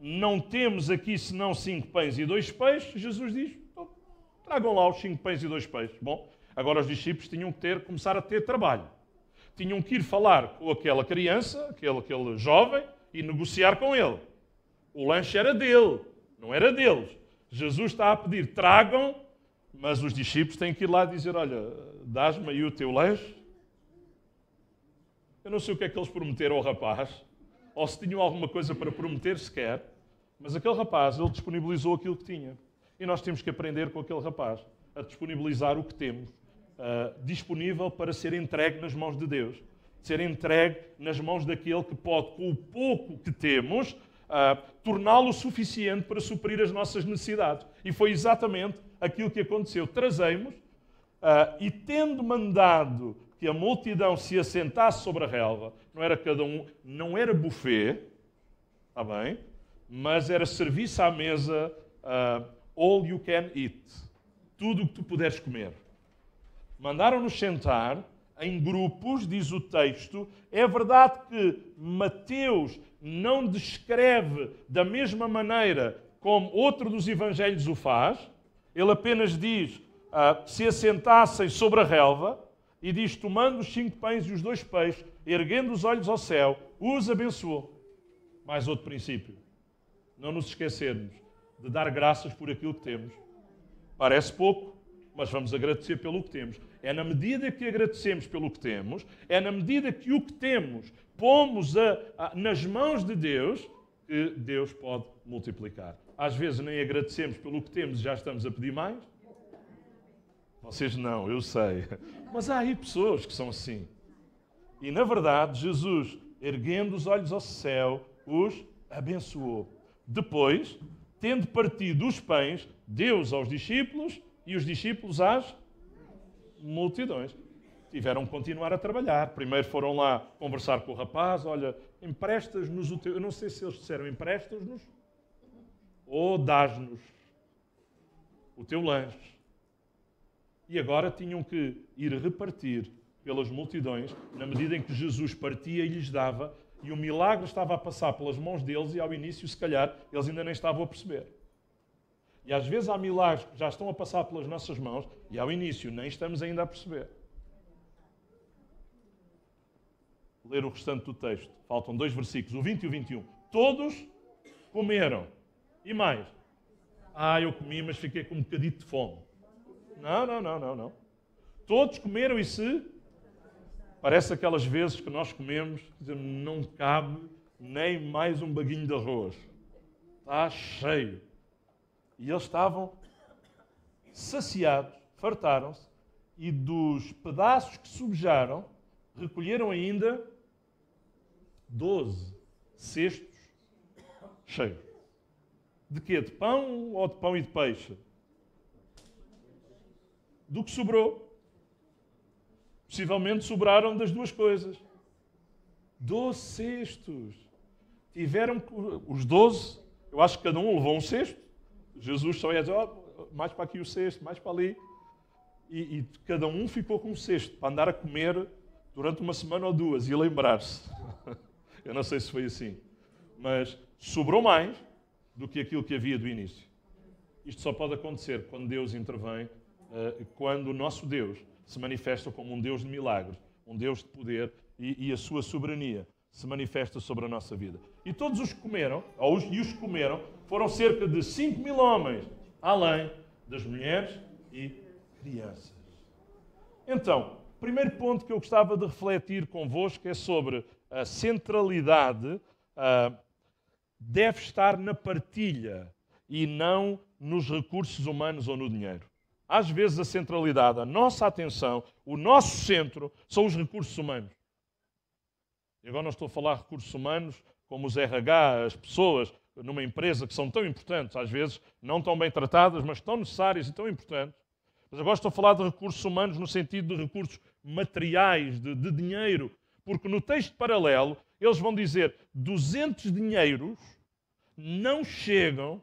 não temos aqui senão 5 pães e 2 peixes. Jesus diz: tragam lá os 5 pães e 2 peixes. Bom, agora os discípulos tinham que começar a ter trabalho. Tinham que ir falar com aquela criança, aquele jovem, e negociar com ele. O lanche era dele, não era deles. Jesus está a pedir: tragam, mas os discípulos têm que ir lá e dizer: olha, dás-me aí o teu lanche. Eu não sei o que é que eles prometeram ao rapaz, ou se tinham alguma coisa para prometer sequer, mas aquele rapaz, ele disponibilizou aquilo que tinha. E nós temos que aprender com aquele rapaz a disponibilizar o que temos, disponível para ser entregue nas mãos de Deus. Ser entregue nas mãos daquele que pode, com o pouco que temos, torná-lo suficiente para suprir as nossas necessidades. E foi exatamente aquilo que aconteceu. Trazemos, e tendo mandado que a multidão se assentasse sobre a relva, não era cada um, não era buffet, está bem, mas era serviço à mesa, all you can eat, tudo o que tu puderes comer. Mandaram-nos sentar em grupos, diz o texto. É verdade que Mateus não descreve da mesma maneira como outro dos evangelhos o faz. Ele apenas diz que se assentassem sobre a relva, e diz: tomando os 5 pães e os 2 peixes, erguendo os olhos ao céu, os abençoou. Mais outro princípio. Não nos esquecermos de dar graças por aquilo que temos. Parece pouco, mas vamos agradecer pelo que temos. É na medida que agradecemos pelo que temos, é na medida que o que temos pomos nas mãos de Deus, que Deus pode multiplicar. Às vezes nem agradecemos pelo que temos e já estamos a pedir mais. Vocês não, eu sei. Mas há aí pessoas que são assim. E na verdade, Jesus, erguendo os olhos ao céu, os abençoou. Depois, tendo partido os pães, deu-os aos discípulos e os discípulos às multidões. Tiveram que continuar a trabalhar. Primeiro foram lá conversar com o rapaz: olha, emprestas-nos o teu... Eu não sei se eles disseram emprestas-nos ou dás-nos o teu lanche. E agora tinham que ir repartir pelas multidões, na medida em que Jesus partia e lhes dava, E o milagre estava a passar pelas mãos deles e ao início, se calhar, eles ainda nem estavam a perceber. E às vezes há milagres que já estão a passar pelas nossas mãos e ao início nem estamos ainda a perceber. Ler o restante do texto. Faltam 2 versículos, o 20 e o 21. Todos comeram. E mais? Eu comi, mas fiquei com um bocadinho de fome. Não. Todos comeram e se... Parece aquelas vezes que nós comemos, que não cabe nem mais um baguinho de arroz. Está cheio. E eles estavam saciados, fartaram-se, e dos pedaços que sobejaram, recolheram ainda 12 cestos cheios. De quê? De pão ou de pão e de peixe? Do que sobrou. Possivelmente sobraram das duas coisas. 12 cestos. Tiveram os 12, eu acho que cada um levou um cesto. Jesus só ia dizer, mais para aqui o cesto, mais para ali. E cada um ficou com um cesto para andar a comer durante uma semana ou 2 e lembrar-se. Eu não sei se foi assim. Mas sobrou mais do que aquilo que havia do início. Isto só pode acontecer quando Deus intervém, quando o nosso Deus se manifesta como um Deus de milagres, um Deus de poder e a sua soberania se manifesta sobre a nossa vida. E todos os que comeram, os que comeram, foram cerca de 5.000 homens, além das mulheres e crianças. Então, o primeiro ponto que eu gostava de refletir convosco é sobre a centralidade deve estar na partilha e não nos recursos humanos ou no dinheiro. Às vezes a centralidade, a nossa atenção, o nosso centro são os recursos humanos. E agora não estou a falar de recursos humanos como os RH, as pessoas numa empresa que são tão importantes, às vezes não tão bem tratadas, mas tão necessárias e tão importantes. Mas agora estou a falar de recursos humanos no sentido de recursos materiais, de dinheiro. Porque no texto paralelo eles vão dizer 200 dinheiros não chegam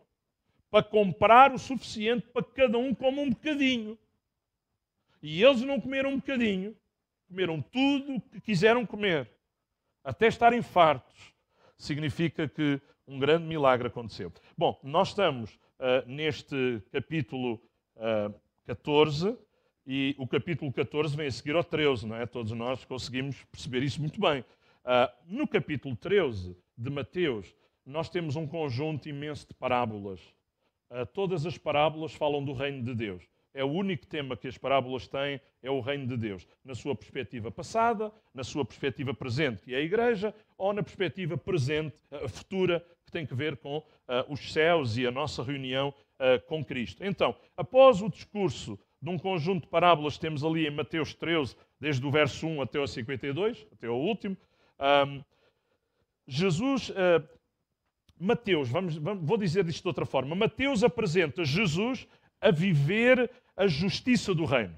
para comprar o suficiente para que cada um coma um bocadinho. E eles não comeram um bocadinho, comeram tudo o que quiseram comer, até estarem fartos. Significa que um grande milagre aconteceu. Bom, nós estamos neste capítulo 14, e o capítulo 14 vem a seguir ao 13, não é? Todos nós conseguimos perceber isso muito bem. No capítulo 13 de Mateus, nós temos um conjunto imenso de parábolas. Todas as parábolas falam do reino de Deus. É o único tema que as parábolas têm, é o reino de Deus. Na sua perspectiva passada, na sua perspectiva presente, que é a igreja, ou na perspectiva presente, futura, que tem que ver com os céus e a nossa reunião com Cristo. Então, após o discurso de um conjunto de parábolas que temos ali em Mateus 13, desde o verso 1 até o 52, até o último, Mateus, vou dizer isto de outra forma, Mateus apresenta Jesus a viver a justiça do reino.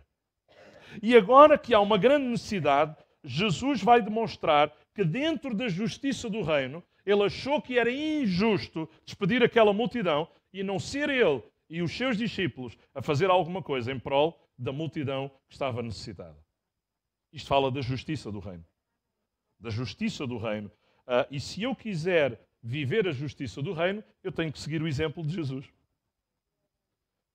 E agora que há uma grande necessidade, Jesus vai demonstrar que dentro da justiça do reino, ele achou que era injusto despedir aquela multidão e não ser ele e os seus discípulos a fazer alguma coisa em prol da multidão que estava necessitada. Isto fala da justiça do reino. Da justiça do reino. E se eu quiser viver a justiça do reino, eu tenho que seguir o exemplo de Jesus.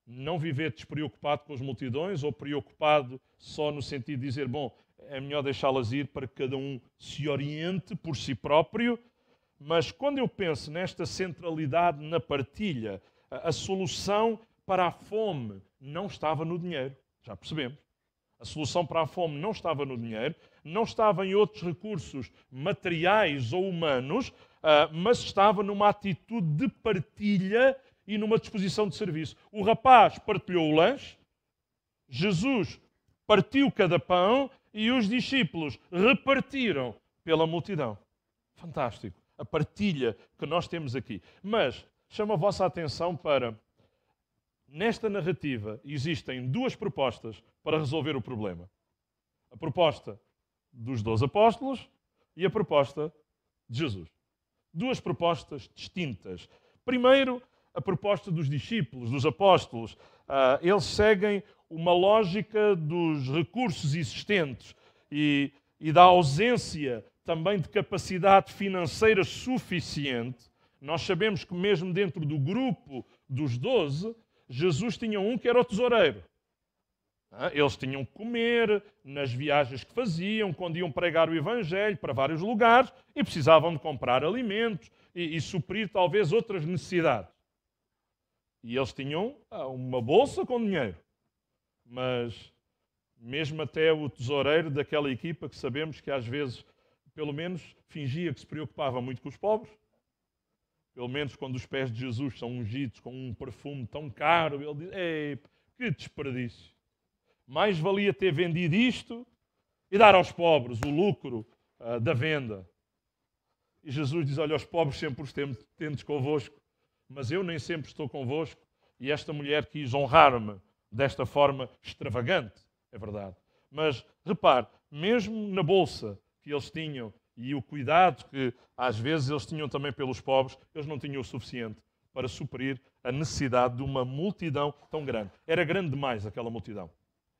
Não viver despreocupado com as multidões ou preocupado só no sentido de dizer, bom, é melhor deixá-las ir para que cada um se oriente por si próprio. Mas quando eu penso nesta centralidade na partilha, a solução para a fome não estava no dinheiro. Já percebemos. A solução para a fome não estava no dinheiro, não estava em outros recursos materiais ou humanos, mas estava numa atitude de partilha e numa disposição de serviço. O rapaz partilhou o lanche, Jesus partiu cada pão e os discípulos repartiram pela multidão. Fantástico. A partilha que nós temos aqui. Mas chamo a vossa atenção para, nesta narrativa, existem duas propostas para resolver o problema. A proposta dos 12 apóstolos e a proposta de Jesus. Duas propostas distintas. Primeiro, a proposta dos discípulos, dos apóstolos. Eles seguem uma lógica dos recursos existentes e da ausência também de capacidade financeira suficiente, nós sabemos que mesmo dentro do grupo dos 12, Jesus tinha um que era o tesoureiro. Eles tinham que comer nas viagens que faziam, quando iam pregar o Evangelho para vários lugares e precisavam de comprar alimentos e suprir talvez outras necessidades. E eles tinham uma bolsa com dinheiro. Mas mesmo até o tesoureiro daquela equipa, que sabemos que às vezes, pelo menos, fingia que se preocupava muito com os pobres, pelo menos quando os pés de Jesus são ungidos com um perfume tão caro, ele diz, ei, que desperdício. Mais valia ter vendido isto e dar aos pobres o lucro da venda. E Jesus diz, olha, os pobres sempre os tendes convosco, mas eu nem sempre estou convosco. E esta mulher quis honrar-me desta forma extravagante, é verdade. Mas, repare, mesmo na bolsa que eles tinham e o cuidado que às vezes eles tinham também pelos pobres, eles não tinham o suficiente para suprir a necessidade de uma multidão tão grande. Era grande demais aquela multidão.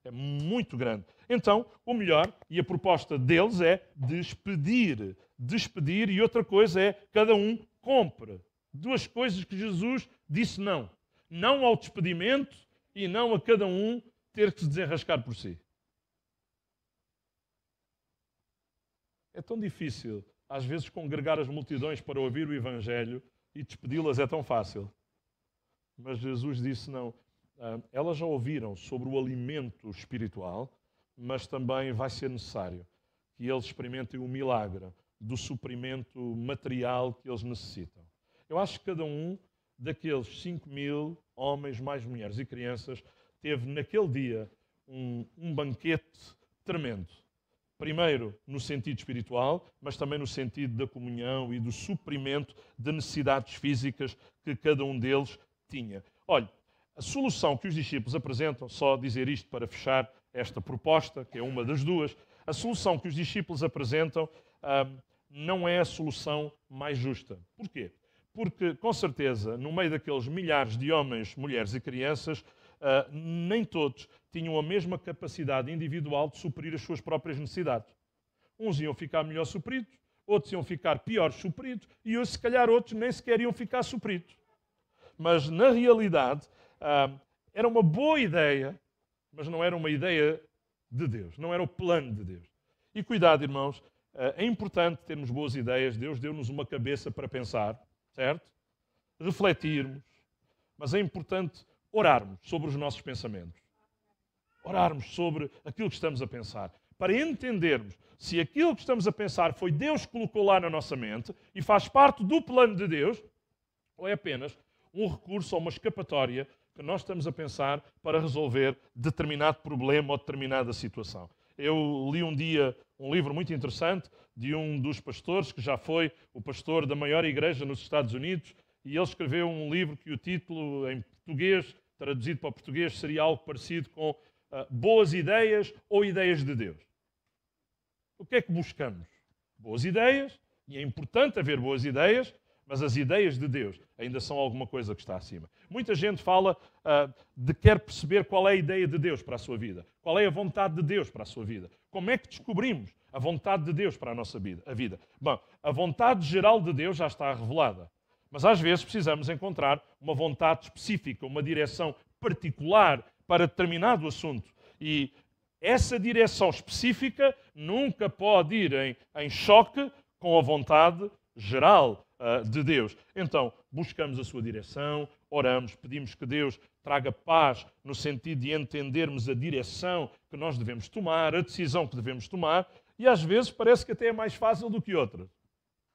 É muito grande. Então, o melhor, e a proposta deles é despedir. Despedir, e outra coisa é cada um compre. Duas coisas que Jesus disse não. Não ao despedimento e não a cada um ter que se desenrascar por si. É tão difícil, às vezes, congregar as multidões para ouvir o Evangelho e despedi-las é tão fácil. Mas Jesus disse não. Elas já ouviram sobre o alimento espiritual, mas também vai ser necessário que eles experimentem o milagre do suprimento material que eles necessitam. Eu acho que cada um daqueles 5.000 homens, mais mulheres e crianças, teve naquele dia um banquete tremendo. Primeiro, no sentido espiritual, mas também no sentido da comunhão e do suprimento de necessidades físicas que cada um deles tinha. Olha, a solução que os discípulos apresentam, só dizer isto para fechar esta proposta, que é uma das duas, a solução que os discípulos apresentam não é a solução mais justa. Porquê? Porque, com certeza, no meio daqueles milhares de homens, mulheres e crianças, nem todos tinham a mesma capacidade individual de suprir as suas próprias necessidades. Uns iam ficar melhor supridos, outros iam ficar pior supridos e, se calhar, outros nem sequer iam ficar supridos. Mas, na realidade, era uma boa ideia, mas não era uma ideia de Deus, não era o plano de Deus. E cuidado, irmãos, é importante termos boas ideias. Deus deu-nos uma cabeça para pensar, certo? Refletirmos, mas é importante orarmos sobre os nossos pensamentos. Orarmos sobre aquilo que estamos a pensar, para entendermos se aquilo que estamos a pensar foi Deus que colocou lá na nossa mente e faz parte do plano de Deus, ou é apenas um recurso ou uma escapatória que nós estamos a pensar para resolver determinado problema ou determinada situação. Eu li um dia um livro muito interessante de um dos pastores, que já foi o pastor da maior igreja nos Estados Unidos, e ele escreveu um livro que o título, em português, traduzido para o português, seria algo parecido com Boas Ideias ou Ideias de Deus. O que é que buscamos? Boas ideias, e é importante haver boas ideias, mas as ideias de Deus ainda são alguma coisa que está acima. Muita gente fala de quer perceber qual é a ideia de Deus para a sua vida, qual é a vontade de Deus para a sua vida. Como é que descobrimos a vontade de Deus para a nossa vida? Bom, a vontade geral de Deus já está revelada, mas às vezes precisamos encontrar uma vontade específica, uma direção particular para determinado assunto. E essa direção específica nunca pode ir em choque com a vontade geral de Deus. Então, buscamos a sua direção, oramos, pedimos que Deus traga paz no sentido de entendermos a direção que nós devemos tomar, a decisão que devemos tomar, e às vezes parece que até é mais fácil do que outras.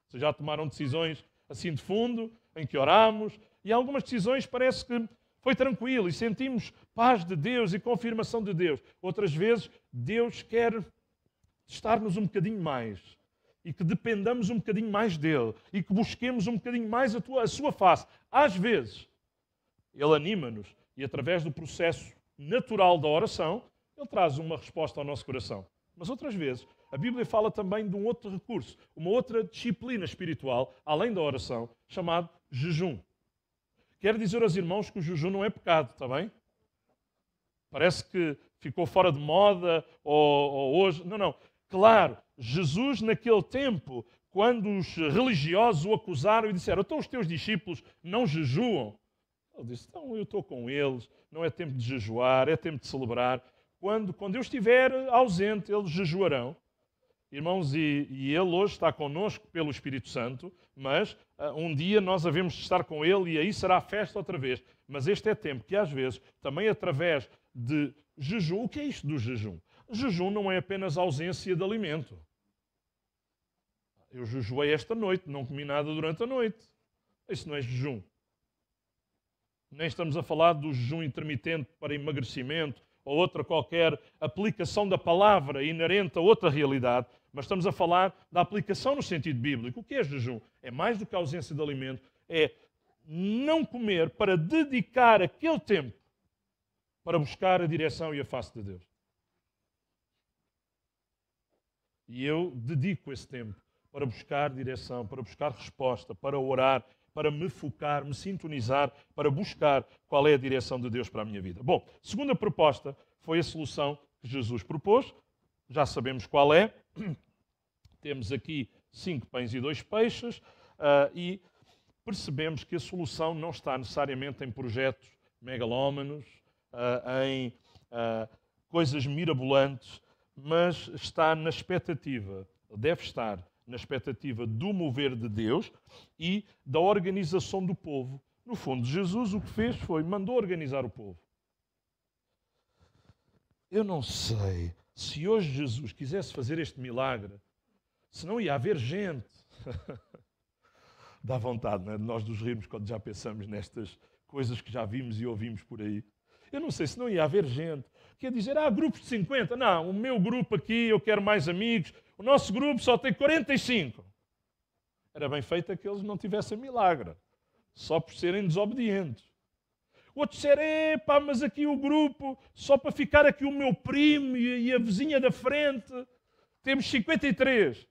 Vocês já tomaram decisões assim de fundo, em que oramos, e algumas decisões parece que foi tranquilo e sentimos paz de Deus e confirmação de Deus. Outras vezes, Deus quer estar-nos um bocadinho mais e que dependamos um bocadinho mais dele e que busquemos um bocadinho mais a sua face. Às vezes, ele anima-nos e através do processo natural da oração, ele traz uma resposta ao nosso coração. Mas outras vezes, a Bíblia fala também de um outro recurso, uma outra disciplina espiritual, além da oração, chamado jejum. Quero dizer aos irmãos que o jejum não é pecado, está bem? Parece que ficou fora de moda ou hoje. Não. Claro, Jesus, naquele tempo, quando os religiosos o acusaram e disseram: então os teus discípulos não jejuam? Ele disse: então eu estou com eles, não é tempo de jejuar, é tempo de celebrar. Quando eu estiver ausente, eles jejuarão. Irmãos, e Ele hoje está connosco pelo Espírito Santo, mas um dia nós havemos de estar com Ele e aí será festa outra vez. Mas este é tempo que às vezes, também através de jejum, o que é isto do jejum? Jejum não é apenas ausência de alimento. Eu jejuei esta noite, não comi nada durante a noite. Isso não é jejum. Nem estamos a falar do jejum intermitente para emagrecimento ou outra qualquer aplicação da palavra inerente a outra realidade, mas estamos a falar da aplicação no sentido bíblico. O que é jejum? É mais do que a ausência de alimento, é não comer para dedicar aquele tempo para buscar a direção e a face de Deus. E eu dedico esse tempo para buscar direção, para buscar resposta, para orar, para me focar, me sintonizar, para buscar qual é a direção de Deus para a minha vida. Bom, segunda proposta foi a solução que Jesus propôs. Já sabemos qual é. Temos aqui 5 pães e 2 peixes e percebemos que a solução não está necessariamente em projetos megalómanos, em coisas mirabolantes, mas está na expectativa, deve estar na expectativa do mover de Deus e da organização do povo. No fundo, Jesus o que fez foi, mandou organizar o povo. Eu não sei se hoje Jesus quisesse fazer este milagre, se não ia haver gente. Dá vontade, não é? De nós nos rirmos quando já pensamos nestas coisas que já vimos e ouvimos por aí. Eu não sei se não ia haver gente que ia dizer: grupos de 50. Não, o meu grupo aqui, eu quero mais amigos. O nosso grupo só tem 45. Era bem feito que eles não tivessem milagre, só por serem desobedientes. Outros disseram: mas aqui o grupo, só para ficar aqui o meu primo e a vizinha da frente, temos 53.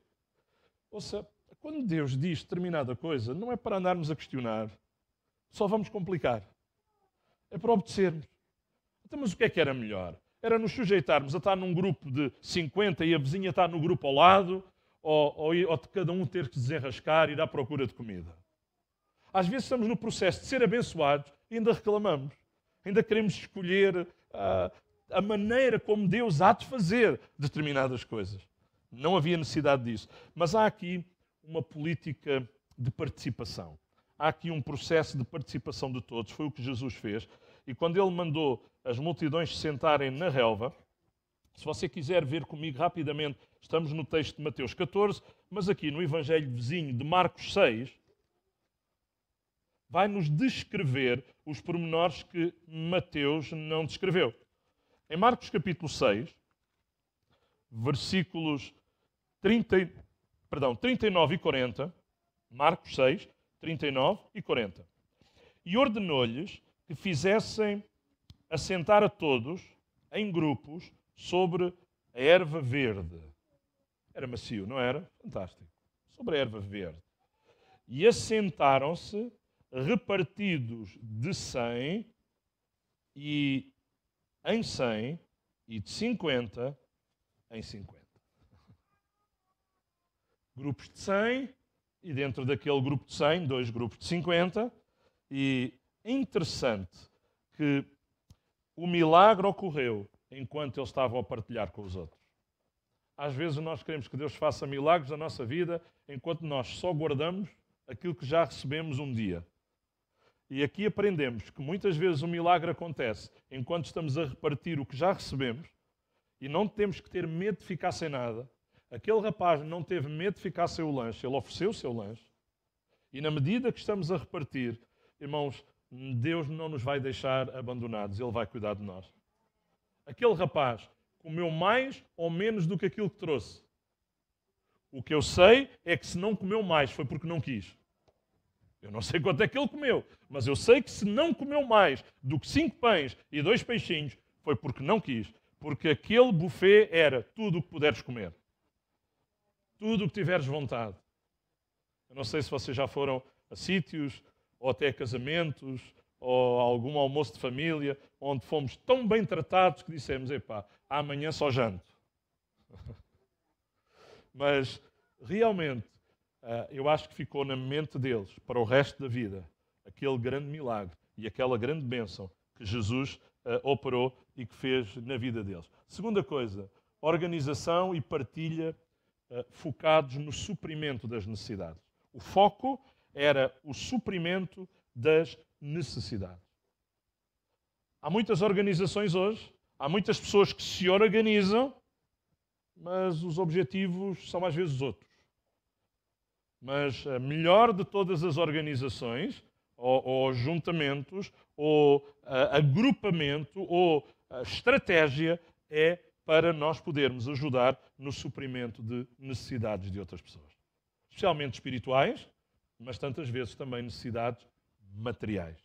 Ou seja, quando Deus diz determinada coisa, não é para andarmos a questionar, só vamos complicar. É para obedecermos. Então, mas o que é que era melhor? Era nos sujeitarmos a estar num grupo de 50 e a vizinha estar no grupo ao lado, ou de cada um ter que se desenrascar e ir à procura de comida? Às vezes estamos no processo de ser abençoados e ainda reclamamos. Ainda queremos escolher a maneira como Deus há de fazer determinadas coisas. Não havia necessidade disso. Mas há aqui uma política de participação. Há aqui um processo de participação de todos. Foi o que Jesus fez. E quando Ele mandou as multidões se sentarem na relva, se você quiser ver comigo rapidamente, estamos no texto de Mateus 14, mas aqui no Evangelho vizinho de Marcos 6, vai-nos descrever os pormenores que Mateus não descreveu. Em Marcos capítulo 6, versículos 39 e 40, Marcos 6, 39 e 40. E ordenou-lhes que fizessem assentar a todos em grupos sobre a erva verde. Era macio, não era? Fantástico. Sobre a erva verde. E assentaram-se repartidos de 100 e em 100 e de 50 em 50. Grupos de 100 e dentro daquele grupo de 100, 2 grupos de 50. E é interessante que o milagre ocorreu enquanto eles estavam a partilhar com os outros. Às vezes nós queremos que Deus faça milagres na nossa vida enquanto nós só guardamos aquilo que já recebemos um dia. E aqui aprendemos que muitas vezes o milagre acontece enquanto estamos a repartir o que já recebemos e não temos que ter medo de ficar sem nada. Aquele rapaz não teve medo de ficar sem o lanche, ele ofereceu o seu lanche. E na medida que estamos a repartir, irmãos, Deus não nos vai deixar abandonados, Ele vai cuidar de nós. Aquele rapaz comeu mais ou menos do que aquilo que trouxe. O que eu sei é que se não comeu mais foi porque não quis. Eu não sei quanto é que ele comeu, mas eu sei que se não comeu mais do que 5 pães e 2 peixinhos foi porque não quis. Porque aquele buffet era tudo o que puderes comer. Tudo o que tiveres vontade. Eu não sei se vocês já foram a sítios ou até casamentos, ou algum almoço de família, onde fomos tão bem tratados que dissemos: amanhã só janto. Mas, realmente, eu acho que ficou na mente deles, para o resto da vida, aquele grande milagre e aquela grande bênção que Jesus operou e que fez na vida deles. Segunda coisa, organização e partilha focados no suprimento das necessidades. O foco era o suprimento das necessidades. Há muitas organizações hoje, há muitas pessoas que se organizam, mas os objetivos são às vezes outros. Mas a melhor de todas as organizações, ou juntamentos, ou agrupamento, ou estratégia, é para nós podermos ajudar no suprimento de necessidades de outras pessoas. Especialmente espirituais, mas tantas vezes também necessidades materiais.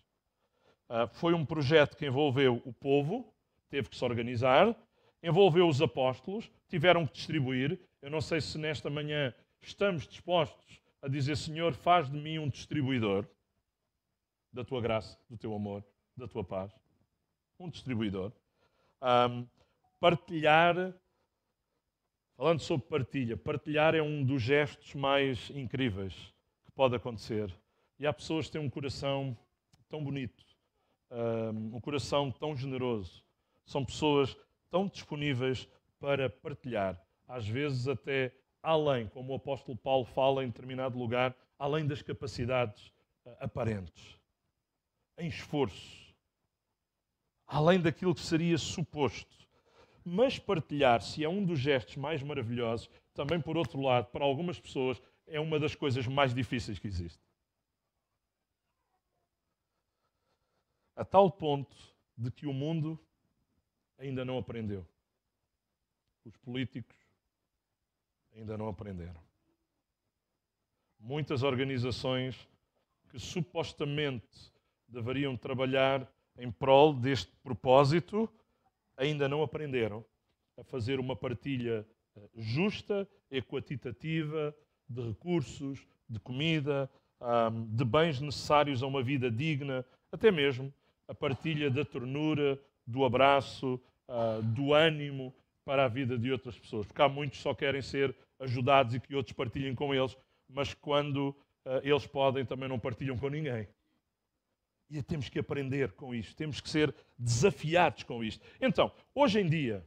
Foi um projeto que envolveu o povo, teve que se organizar, envolveu os apóstolos, tiveram que distribuir. Eu não sei se nesta manhã estamos dispostos a dizer: Senhor, faz de mim um distribuidor da tua graça, do teu amor, da tua paz. Um distribuidor. Partilhar, falando sobre partilha, partilhar é um dos gestos mais incríveis que pode acontecer. E há pessoas que têm um coração tão bonito, um coração tão generoso. São pessoas tão disponíveis para partilhar, às vezes até além, como o apóstolo Paulo fala em determinado lugar, além das capacidades aparentes, em esforço, além daquilo que seria suposto. Mas partilhar-se é um dos gestos mais maravilhosos. Também, por outro lado, para algumas pessoas, é uma das coisas mais difíceis que existe. A tal ponto de que o mundo ainda não aprendeu. Os políticos ainda não aprenderam. Muitas organizações que supostamente deveriam trabalhar em prol deste propósito ainda não aprenderam a fazer uma partilha justa, equitativa, de recursos, de comida, de bens necessários a uma vida digna, até mesmo a partilha da ternura, do abraço, do ânimo para a vida de outras pessoas. Porque há muitos que só querem ser ajudados e que outros partilhem com eles, mas quando eles podem, também não partilham com ninguém. E temos que aprender com isto, temos que ser desafiados com isto. Então, hoje em dia,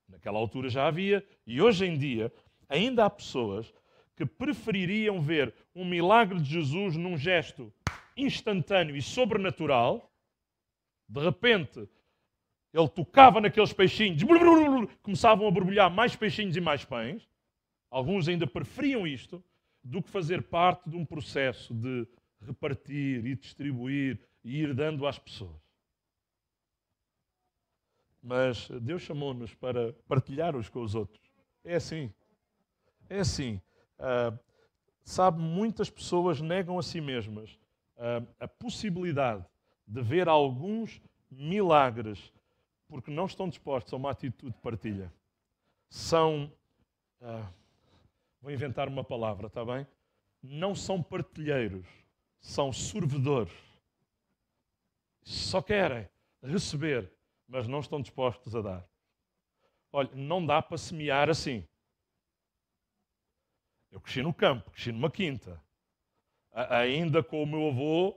naquela altura já havia, e hoje em dia, ainda há pessoas que prefeririam ver um milagre de Jesus num gesto instantâneo e sobrenatural. De repente, ele tocava naqueles peixinhos, começavam a borbulhar mais peixinhos e mais pães. Alguns ainda preferiam isto do que fazer parte de um processo de repartir e distribuir e ir dando às pessoas. Mas Deus chamou-nos para partilhar uns com os outros. É assim. É assim. Sabe, muitas pessoas negam a si mesmas a possibilidade de ver alguns milagres porque não estão dispostos a uma atitude de partilha. São... vou inventar uma palavra, está bem? Não são partilheiros. São sorvedores. Só querem receber, mas não estão dispostos a dar. Olha, não dá para semear assim. Eu cresci no campo, cresci numa quinta. Ainda com o meu avô,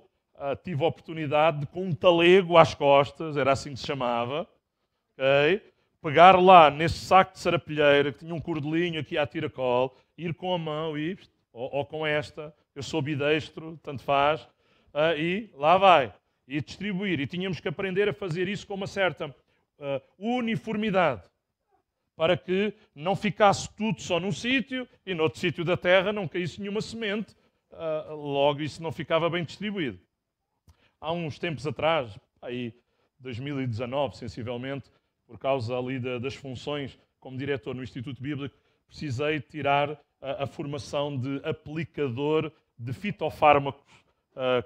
tive a oportunidade de, com um talego às costas, era assim que se chamava, okay? Pegar lá nesse saco de sarapilheira, que tinha um cordelinho aqui à tiracol, ir com a mão ou com esta, eu sou bidestro, tanto faz, e lá vai, e distribuir. E tínhamos que aprender a fazer isso com uma certa uniformidade, para que não ficasse tudo só num sítio e no outro sítio da terra não caísse nenhuma semente, logo isso não ficava bem distribuído. Há uns tempos atrás, aí 2019 sensivelmente, por causa ali das funções como diretor no Instituto Bíblico, precisei tirar a formação de aplicador de fitofármacos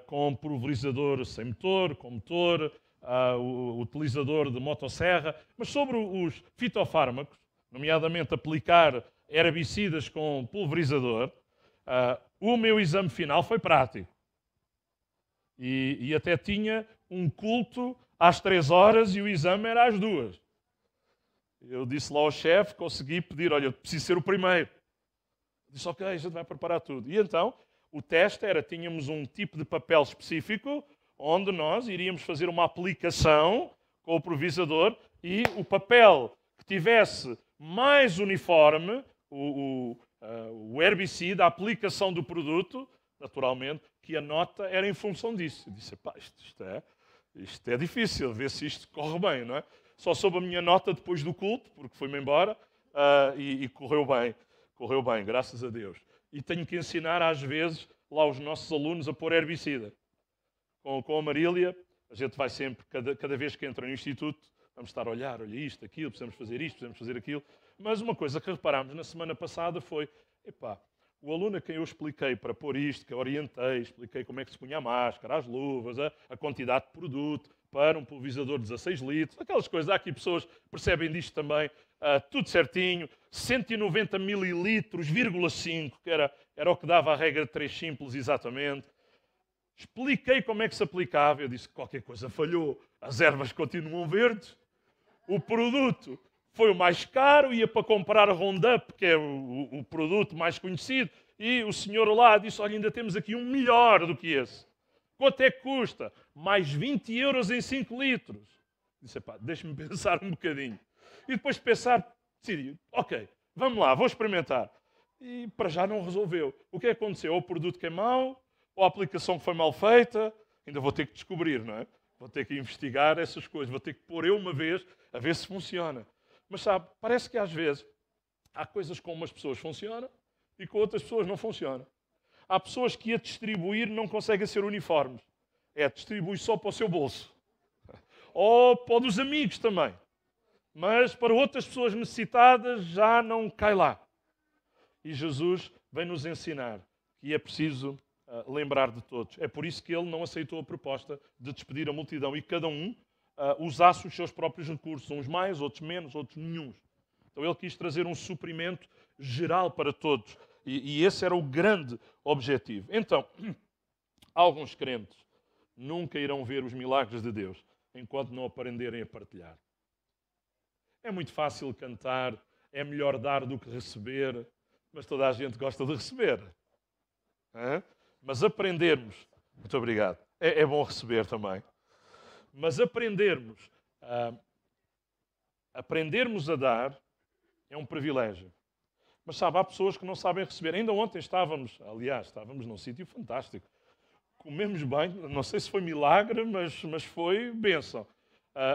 com pulverizador sem motor, com motor, o utilizador de motosserra, mas sobre os fitofármacos, nomeadamente aplicar herbicidas com pulverizador, o meu exame final foi prático. E até tinha um culto às 3 horas e o exame era às 2. Eu disse lá ao chefe, consegui pedir, olha, eu preciso ser o primeiro. Disse, ok, a gente vai preparar tudo. E então, o teste era, tínhamos um tipo de papel específico, onde nós iríamos fazer uma aplicação com o provisador e o papel que tivesse mais uniforme, o herbicida, a aplicação do produto, naturalmente, que a nota era em função disso. Eu disse, pá, isto é difícil, ver se isto corre bem, não é? Só soube a minha nota depois do culto, porque fui-me embora, e correu bem, graças a Deus. E tenho que ensinar, às vezes, lá os nossos alunos a pôr herbicida. Com a Marília, a gente vai sempre, cada vez que entra no instituto, vamos estar a olhar, olha isto, aquilo, precisamos fazer isto, precisamos fazer aquilo. Mas uma coisa que reparámos na semana passada foi, o aluno a quem eu expliquei para pôr isto, que eu orientei, expliquei como é que se punha a máscara, as luvas, a quantidade de produto para um pulverizador de 16 litros, aquelas coisas. Há aqui pessoas que percebem disto também, tudo certinho, 190 mililitros, 5, que era o que dava a regra de 3 simples exatamente. Expliquei como é que se aplicava, eu disse que qualquer coisa falhou, as ervas continuam verdes, o produto foi o mais caro, ia para comprar a Roundup, que é o produto mais conhecido, e o senhor lá disse, olha, ainda temos aqui um melhor do que esse. Quanto é que custa? Mais 20 euros em 5 litros. Disse, deixa-me pensar um bocadinho. E depois de pensar, decidi, ok, vamos lá, vou experimentar. E para já não resolveu. O que aconteceu? Ou o produto que é mau, ou a aplicação que foi mal feita, ainda vou ter que descobrir, não é? Vou ter que investigar essas coisas, vou ter que pôr eu uma vez a ver se funciona. Mas sabe, parece que às vezes há coisas com umas pessoas funcionam e com outras pessoas não funcionam. Há pessoas que a distribuir não conseguem ser uniformes. Distribui só para o seu bolso. Ou para o dos amigos também. Mas para outras pessoas necessitadas já não cai lá. E Jesus vem nos ensinar que é preciso lembrar de todos. É por isso que ele não aceitou a proposta de despedir a multidão e cada um usasse os seus próprios recursos, uns mais, outros menos, outros nenhuns. Então ele quis trazer um suprimento geral para todos. E esse era o grande objetivo. Então, alguns crentes nunca irão ver os milagres de Deus enquanto não aprenderem a partilhar. É muito fácil cantar, é melhor dar do que receber, mas toda a gente gosta de receber. Mas aprendermos, muito obrigado, é bom receber também, mas aprendermos a dar é um privilégio. Mas sabe, há pessoas que não sabem receber. Ainda ontem estávamos num sítio fantástico. Comemos bem, não sei se foi milagre, mas foi bênção.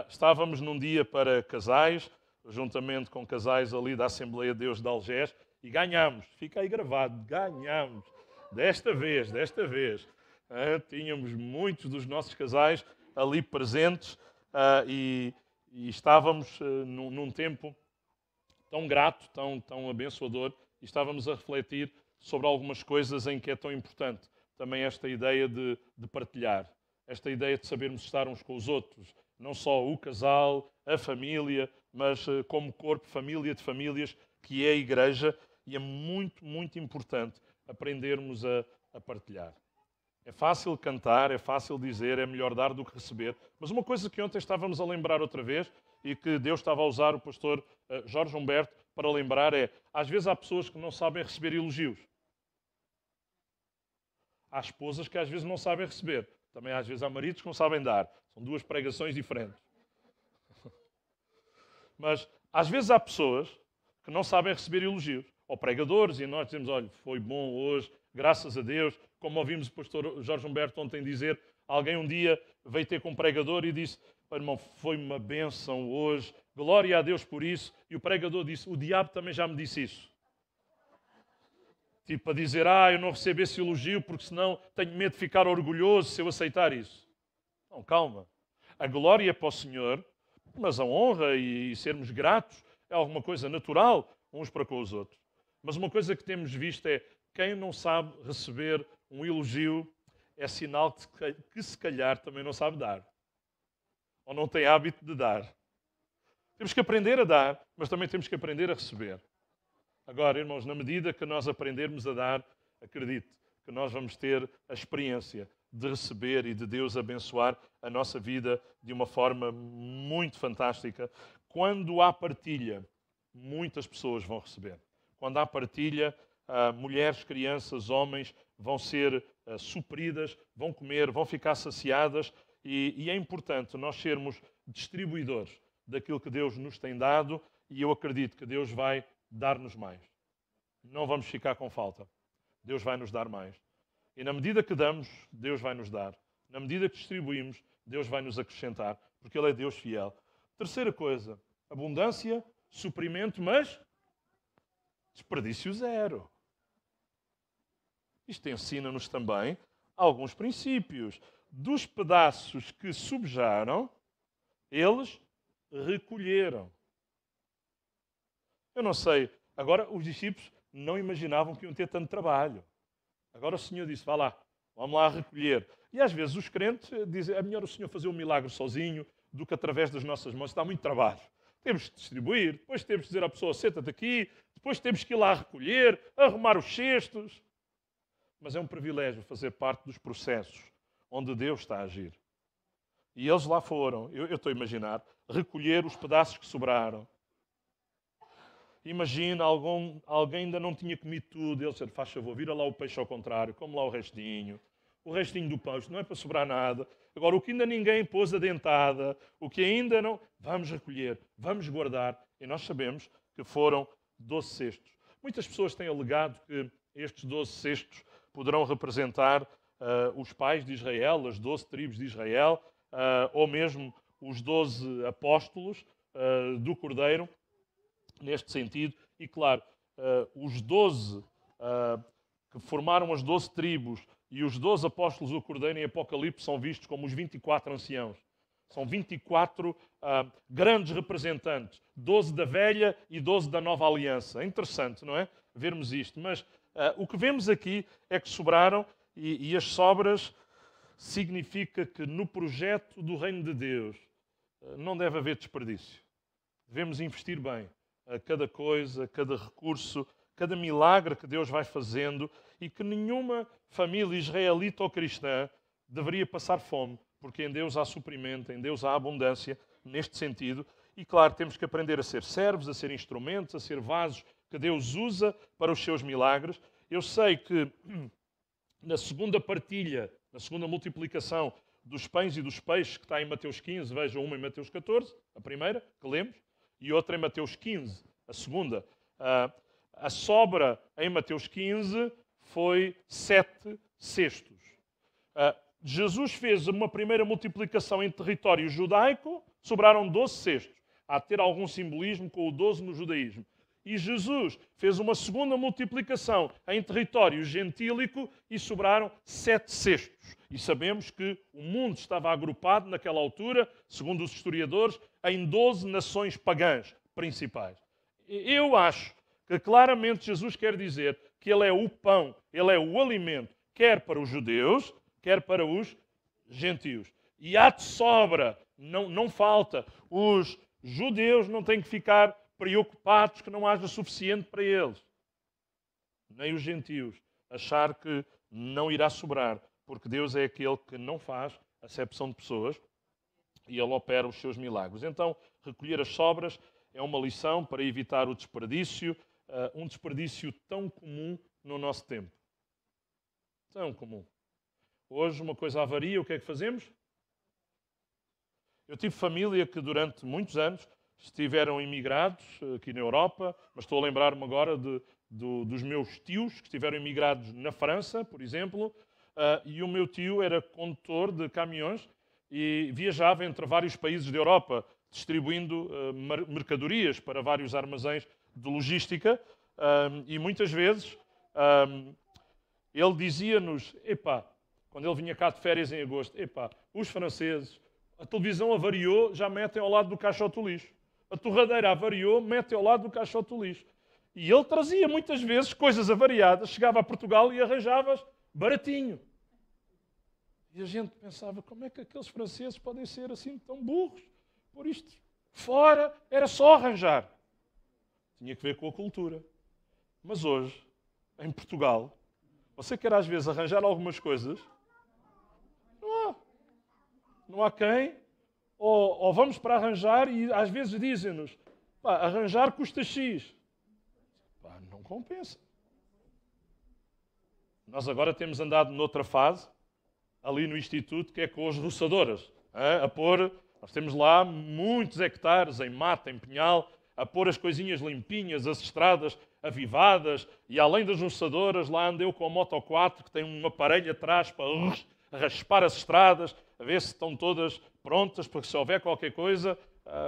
Estávamos num dia para casais, juntamente com casais ali da Assembleia de Deus de Algés, e ganhámos. Fica aí gravado, ganhámos. Desta vez. Tínhamos muitos dos nossos casais ali presentes e estávamos num tempo tão grato, tão abençoador, e estávamos a refletir sobre algumas coisas em que é tão importante. Também esta ideia de partilhar, esta ideia de sabermos estar uns com os outros, não só o casal, a família, mas como corpo, família de famílias, que é a igreja, e é muito, muito importante aprendermos a partilhar. É fácil cantar, é fácil dizer, é melhor dar do que receber, mas uma coisa que ontem estávamos a lembrar outra vez, e que Deus estava a usar o pastor Jorge Humberto para lembrar às vezes há pessoas que não sabem receber elogios. Há esposas que às vezes não sabem receber. Também às vezes há maridos que não sabem dar. São duas pregações diferentes. Mas às vezes há pessoas que não sabem receber elogios. Ou pregadores, e nós dizemos, olha, foi bom hoje, graças a Deus. Como ouvimos o pastor Jorge Humberto ontem dizer, alguém um dia veio ter com um pregador e disse, irmão, foi uma bênção hoje, glória a Deus por isso. E o pregador disse, o diabo também já me disse isso. Tipo a dizer, eu não recebo esse elogio porque senão tenho medo de ficar orgulhoso se eu aceitar isso. Não, calma. A glória é para o Senhor, mas a honra e sermos gratos é alguma coisa natural uns para com os outros. Mas uma coisa que temos visto é, quem não sabe receber um elogio é sinal que se calhar também não sabe dar. Ou não tem hábito de dar. Temos que aprender a dar, mas também temos que aprender a receber. Agora, irmãos, na medida que nós aprendermos a dar, acredite que nós vamos ter a experiência de receber e de Deus abençoar a nossa vida de uma forma muito fantástica. Quando há partilha, muitas pessoas vão receber. Quando há partilha, mulheres, crianças, homens vão ser supridas, vão comer, vão ficar saciadas e é importante nós sermos distribuidores daquilo que Deus nos tem dado e eu acredito que Deus vai dar-nos mais. Não vamos ficar com falta. Deus vai nos dar mais. E na medida que damos, Deus vai nos dar. Na medida que distribuímos, Deus vai nos acrescentar, porque Ele é Deus fiel. Terceira coisa, abundância, suprimento, mas desperdício zero. Isto ensina-nos também alguns princípios. Dos pedaços que sobejaram, eles recolheram. Eu não sei, agora os discípulos não imaginavam que iam ter tanto trabalho. Agora o Senhor disse, vá lá, vamos lá recolher. E às vezes os crentes dizem, é melhor o Senhor fazer um milagre sozinho do que através das nossas mãos. Dá muito trabalho. Temos de distribuir, depois temos de dizer à pessoa, senta-te aqui, depois temos que ir lá recolher, arrumar os cestos. Mas é um privilégio fazer parte dos processos onde Deus está a agir. E eles lá foram, eu estou a imaginar, recolher os pedaços que sobraram. Imagina, alguém ainda não tinha comido tudo, ele disse, faz favor, vira lá o peixe ao contrário, come lá o restinho do pão, isto não é para sobrar nada. Agora, o que ainda ninguém pôs a dentada, o que ainda não... Vamos recolher, vamos guardar. E nós sabemos que foram 12 cestos. Muitas pessoas têm alegado que estes 12 cestos poderão representar os pais de Israel, as 12 tribos de Israel, ou mesmo os 12 apóstolos do Cordeiro, neste sentido. E, claro, os 12 que formaram as 12 tribos e os 12 apóstolos do Cordeiro em Apocalipse são vistos como os 24 anciãos. São 24 grandes representantes, 12 da velha e 12 da nova aliança. É interessante, não é? Vermos isto. Mas o que vemos aqui é que sobraram e as sobras significa que no projeto do reino de Deus não deve haver desperdício. Devemos investir bem a cada coisa, cada recurso, cada milagre que Deus vai fazendo e que nenhuma família israelita ou cristã deveria passar fome, porque em Deus há suprimento, em Deus há abundância neste sentido. E claro, temos que aprender a ser servos, a ser instrumentos, a ser vasos que Deus usa para os seus milagres. Eu sei que na segunda partilha, na segunda multiplicação dos pães e dos peixes, que está em Mateus 15, vejam uma em Mateus 14, a primeira, que lemos, e outra em Mateus 15, a segunda. A sobra em Mateus 15 foi 7 cestos. Jesus fez uma primeira multiplicação em território judaico, sobraram 12 cestos. Há de ter algum simbolismo com o 12 no judaísmo. E Jesus fez uma segunda multiplicação em território gentílico e sobraram 7 cestos. E sabemos que o mundo estava agrupado naquela altura, segundo os historiadores, em 12 nações pagãs principais. Eu acho que claramente Jesus quer dizer que Ele é o pão, Ele é o alimento, quer para os judeus, quer para os gentios. E há de sobra, não falta. Os judeus não têm que ficar preocupados que não haja suficiente para eles. Nem os gentios achar que não irá sobrar, porque Deus é aquele que não faz acepção de pessoas e Ele opera os seus milagres. Então, recolher as sobras é uma lição para evitar o desperdício, um desperdício tão comum no nosso tempo. Tão comum. Hoje uma coisa avaria, o que é que fazemos? Eu tive família que durante muitos anos estiveram imigrados aqui na Europa, mas estou a lembrar-me agora dos meus tios que estiveram imigrados na França, por exemplo, e o meu tio era condutor de caminhões e viajava entre vários países da Europa, distribuindo mercadorias para vários armazéns de logística, e muitas vezes ele dizia-nos, quando ele vinha cá de férias em agosto, os franceses, a televisão avariou, já metem ao lado do caixote do lixo. A torradeira avariou, metem ao lado do caixote do lixo. E ele trazia muitas vezes coisas avariadas, chegava a Portugal e arranjava baratinho. E a gente pensava, como é que aqueles franceses podem ser assim tão burros? Por isto fora, era só arranjar. Tinha que ver com a cultura. Mas hoje, em Portugal, você quer às vezes arranjar algumas coisas, não há quem, ou vamos para arranjar e às vezes dizem-nos, Pá, arranjar custa X. Pá, não compensa. Nós agora temos andado noutra fase, ali no Instituto, que é com as roçadoras. A pôr, nós temos lá muitos hectares em mata, em pinhal, a pôr as coisinhas limpinhas, as estradas avivadas, e além das roçadoras, lá ando eu com a Moto 4, que tem um aparelho atrás para raspar as estradas, a ver se estão todas prontas, para que se houver qualquer coisa,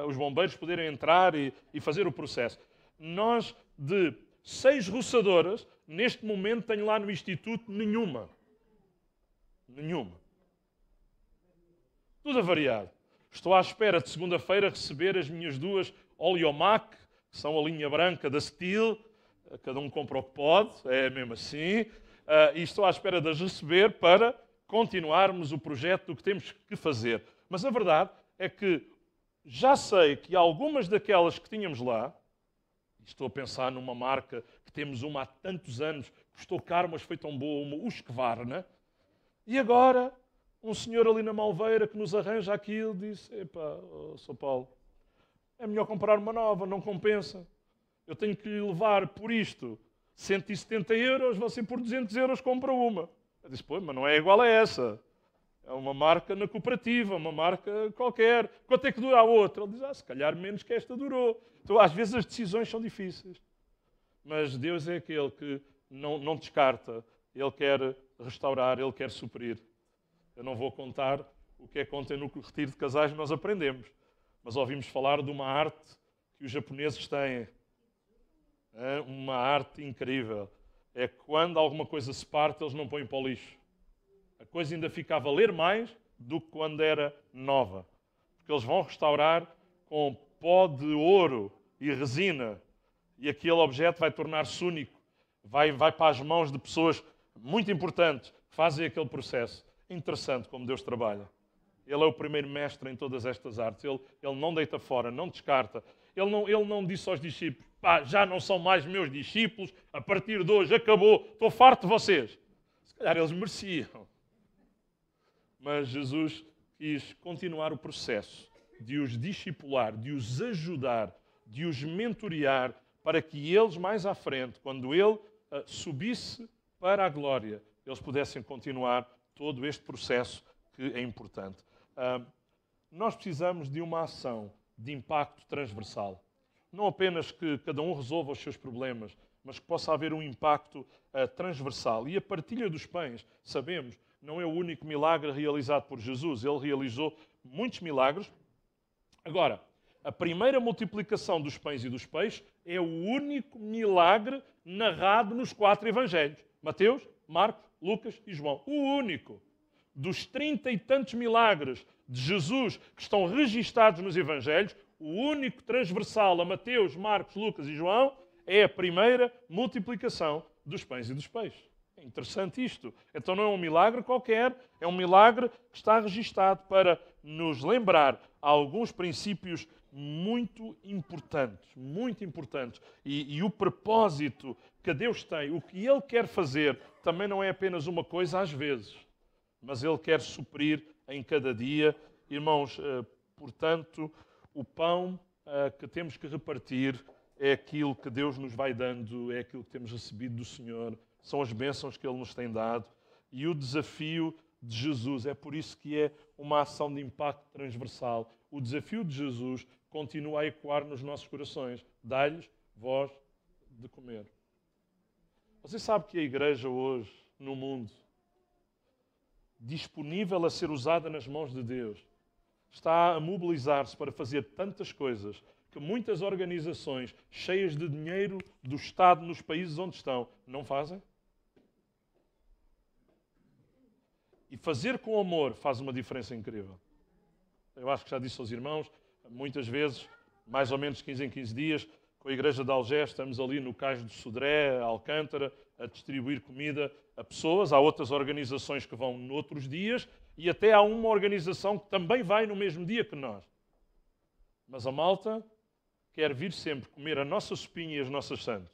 os bombeiros poderem entrar e fazer o processo. Nós, de 6 roçadoras, neste momento tenho lá no Instituto nenhuma. Nenhuma. Tudo avariado. Estou à espera de segunda-feira receber as minhas 2 Oleomac, que são a linha branca da Steel. Cada um compra o que pode, é mesmo assim. E estou à espera de as receber para continuarmos o projeto do que temos que fazer. Mas a verdade é que já sei que algumas daquelas que tínhamos lá, estou a pensar numa marca que temos uma há tantos anos, custou caro, mas foi tão boa, uma Husqvarna, e agora um senhor ali na Malveira que nos arranja aquilo disse: epá, São Paulo, é melhor comprar uma nova, não compensa. Eu tenho que lhe levar por isto 170 euros, você por 200 euros compra uma. Eu disse: pô, mas não é igual a essa. É uma marca na cooperativa, uma marca qualquer. Quanto é que dura a outra? Ele diz: se calhar menos que esta durou. Então, às vezes as decisões são difíceis. Mas Deus é aquele que não descarta. Ele quer restaurar, Ele quer suprir. Eu não vou contar o que é que ontem no retiro de casais nós aprendemos. Mas ouvimos falar de uma arte que os japoneses têm. É uma arte incrível. É que quando alguma coisa se parte, eles não põem para o lixo. A coisa ainda fica a valer mais do que quando era nova. Porque eles vão restaurar com pó de ouro e resina. E aquele objeto vai tornar-se único. Vai para as mãos de pessoas muito importantes que fazem aquele processo. Interessante como Deus trabalha. Ele é o primeiro mestre em todas estas artes. Ele não deita fora, não descarta. Ele não disse aos discípulos: pá, já não são mais meus discípulos, a partir de hoje acabou, estou farto de vocês. Se calhar eles mereciam. Mas Jesus quis continuar o processo de os discipular, de os ajudar, de os mentorear, para que eles mais à frente, quando Ele subisse para a glória, eles pudessem continuar todo este processo que é importante. Nós precisamos de uma ação de impacto transversal. Não apenas que cada um resolva os seus problemas, mas que possa haver um impacto transversal. E a partilha dos pães, sabemos, não é o único milagre realizado por Jesus. Ele realizou muitos milagres. Agora, a primeira multiplicação dos pães e dos peixes é o único milagre narrado nos 4 evangelhos. Mateus, Marcos, Lucas e João. O único. Dos 30 e tantos milagres de Jesus que estão registados nos evangelhos, o único transversal a Mateus, Marcos, Lucas e João é a primeira multiplicação dos pães e dos peixes. É interessante isto. Então não é um milagre qualquer, é um milagre que está registado para nos lembrar alguns princípios muito importantes, muito importantes. E o propósito que Deus tem, o que Ele quer fazer, também não é apenas uma coisa às vezes, mas Ele quer suprir em cada dia. Irmãos, portanto, o pão que temos que repartir é aquilo que Deus nos vai dando, é aquilo que temos recebido do Senhor, são as bênçãos que Ele nos tem dado. E o desafio de Jesus, é por isso que é uma ação de impacto transversal. O desafio de Jesus continua a ecoar nos nossos corações. Dai-lhes voz de comer. Você sabe que a igreja hoje, no mundo, disponível a ser usada nas mãos de Deus, está a mobilizar-se para fazer tantas coisas que muitas organizações cheias de dinheiro do Estado nos países onde estão não fazem? E fazer com amor faz uma diferença incrível. Eu acho que já disse aos irmãos, muitas vezes, mais ou menos 15 em 15 dias, com a Igreja de Algés, estamos ali no Cais de Sodré, Alcântara, a distribuir comida a pessoas. Há outras organizações que vão noutros dias e até há uma organização que também vai no mesmo dia que nós. Mas a malta quer vir sempre comer a nossa sopinha e as nossas sandes.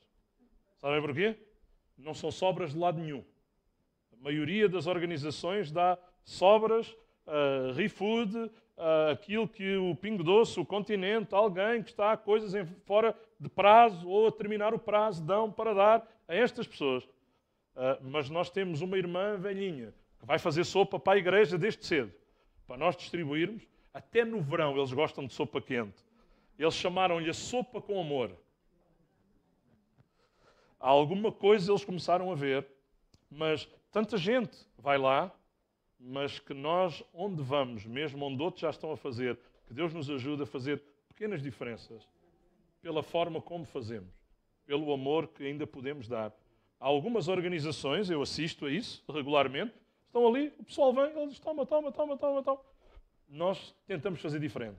Sabem porquê? Não são sobras de lado nenhum. A maioria das organizações dá sobras ReFood, aquilo que o Pingo Doce, o Continente, alguém que está a coisas fora de prazo ou a terminar o prazo, dão para dar a estas pessoas. Mas nós temos uma irmã velhinha que vai fazer sopa para a igreja desde cedo, para nós distribuirmos. Até no verão eles gostam de sopa quente. Eles chamaram-lhe a sopa com amor. Há alguma coisa eles começaram a ver, mas tanta gente vai lá, mas que nós, onde vamos, mesmo onde outros já estão a fazer, que Deus nos ajude a fazer pequenas diferenças, pela forma como fazemos, pelo amor que ainda podemos dar. Há algumas organizações, eu assisto a isso regularmente, estão ali, o pessoal vem, eles diz, toma. Nós tentamos fazer diferente.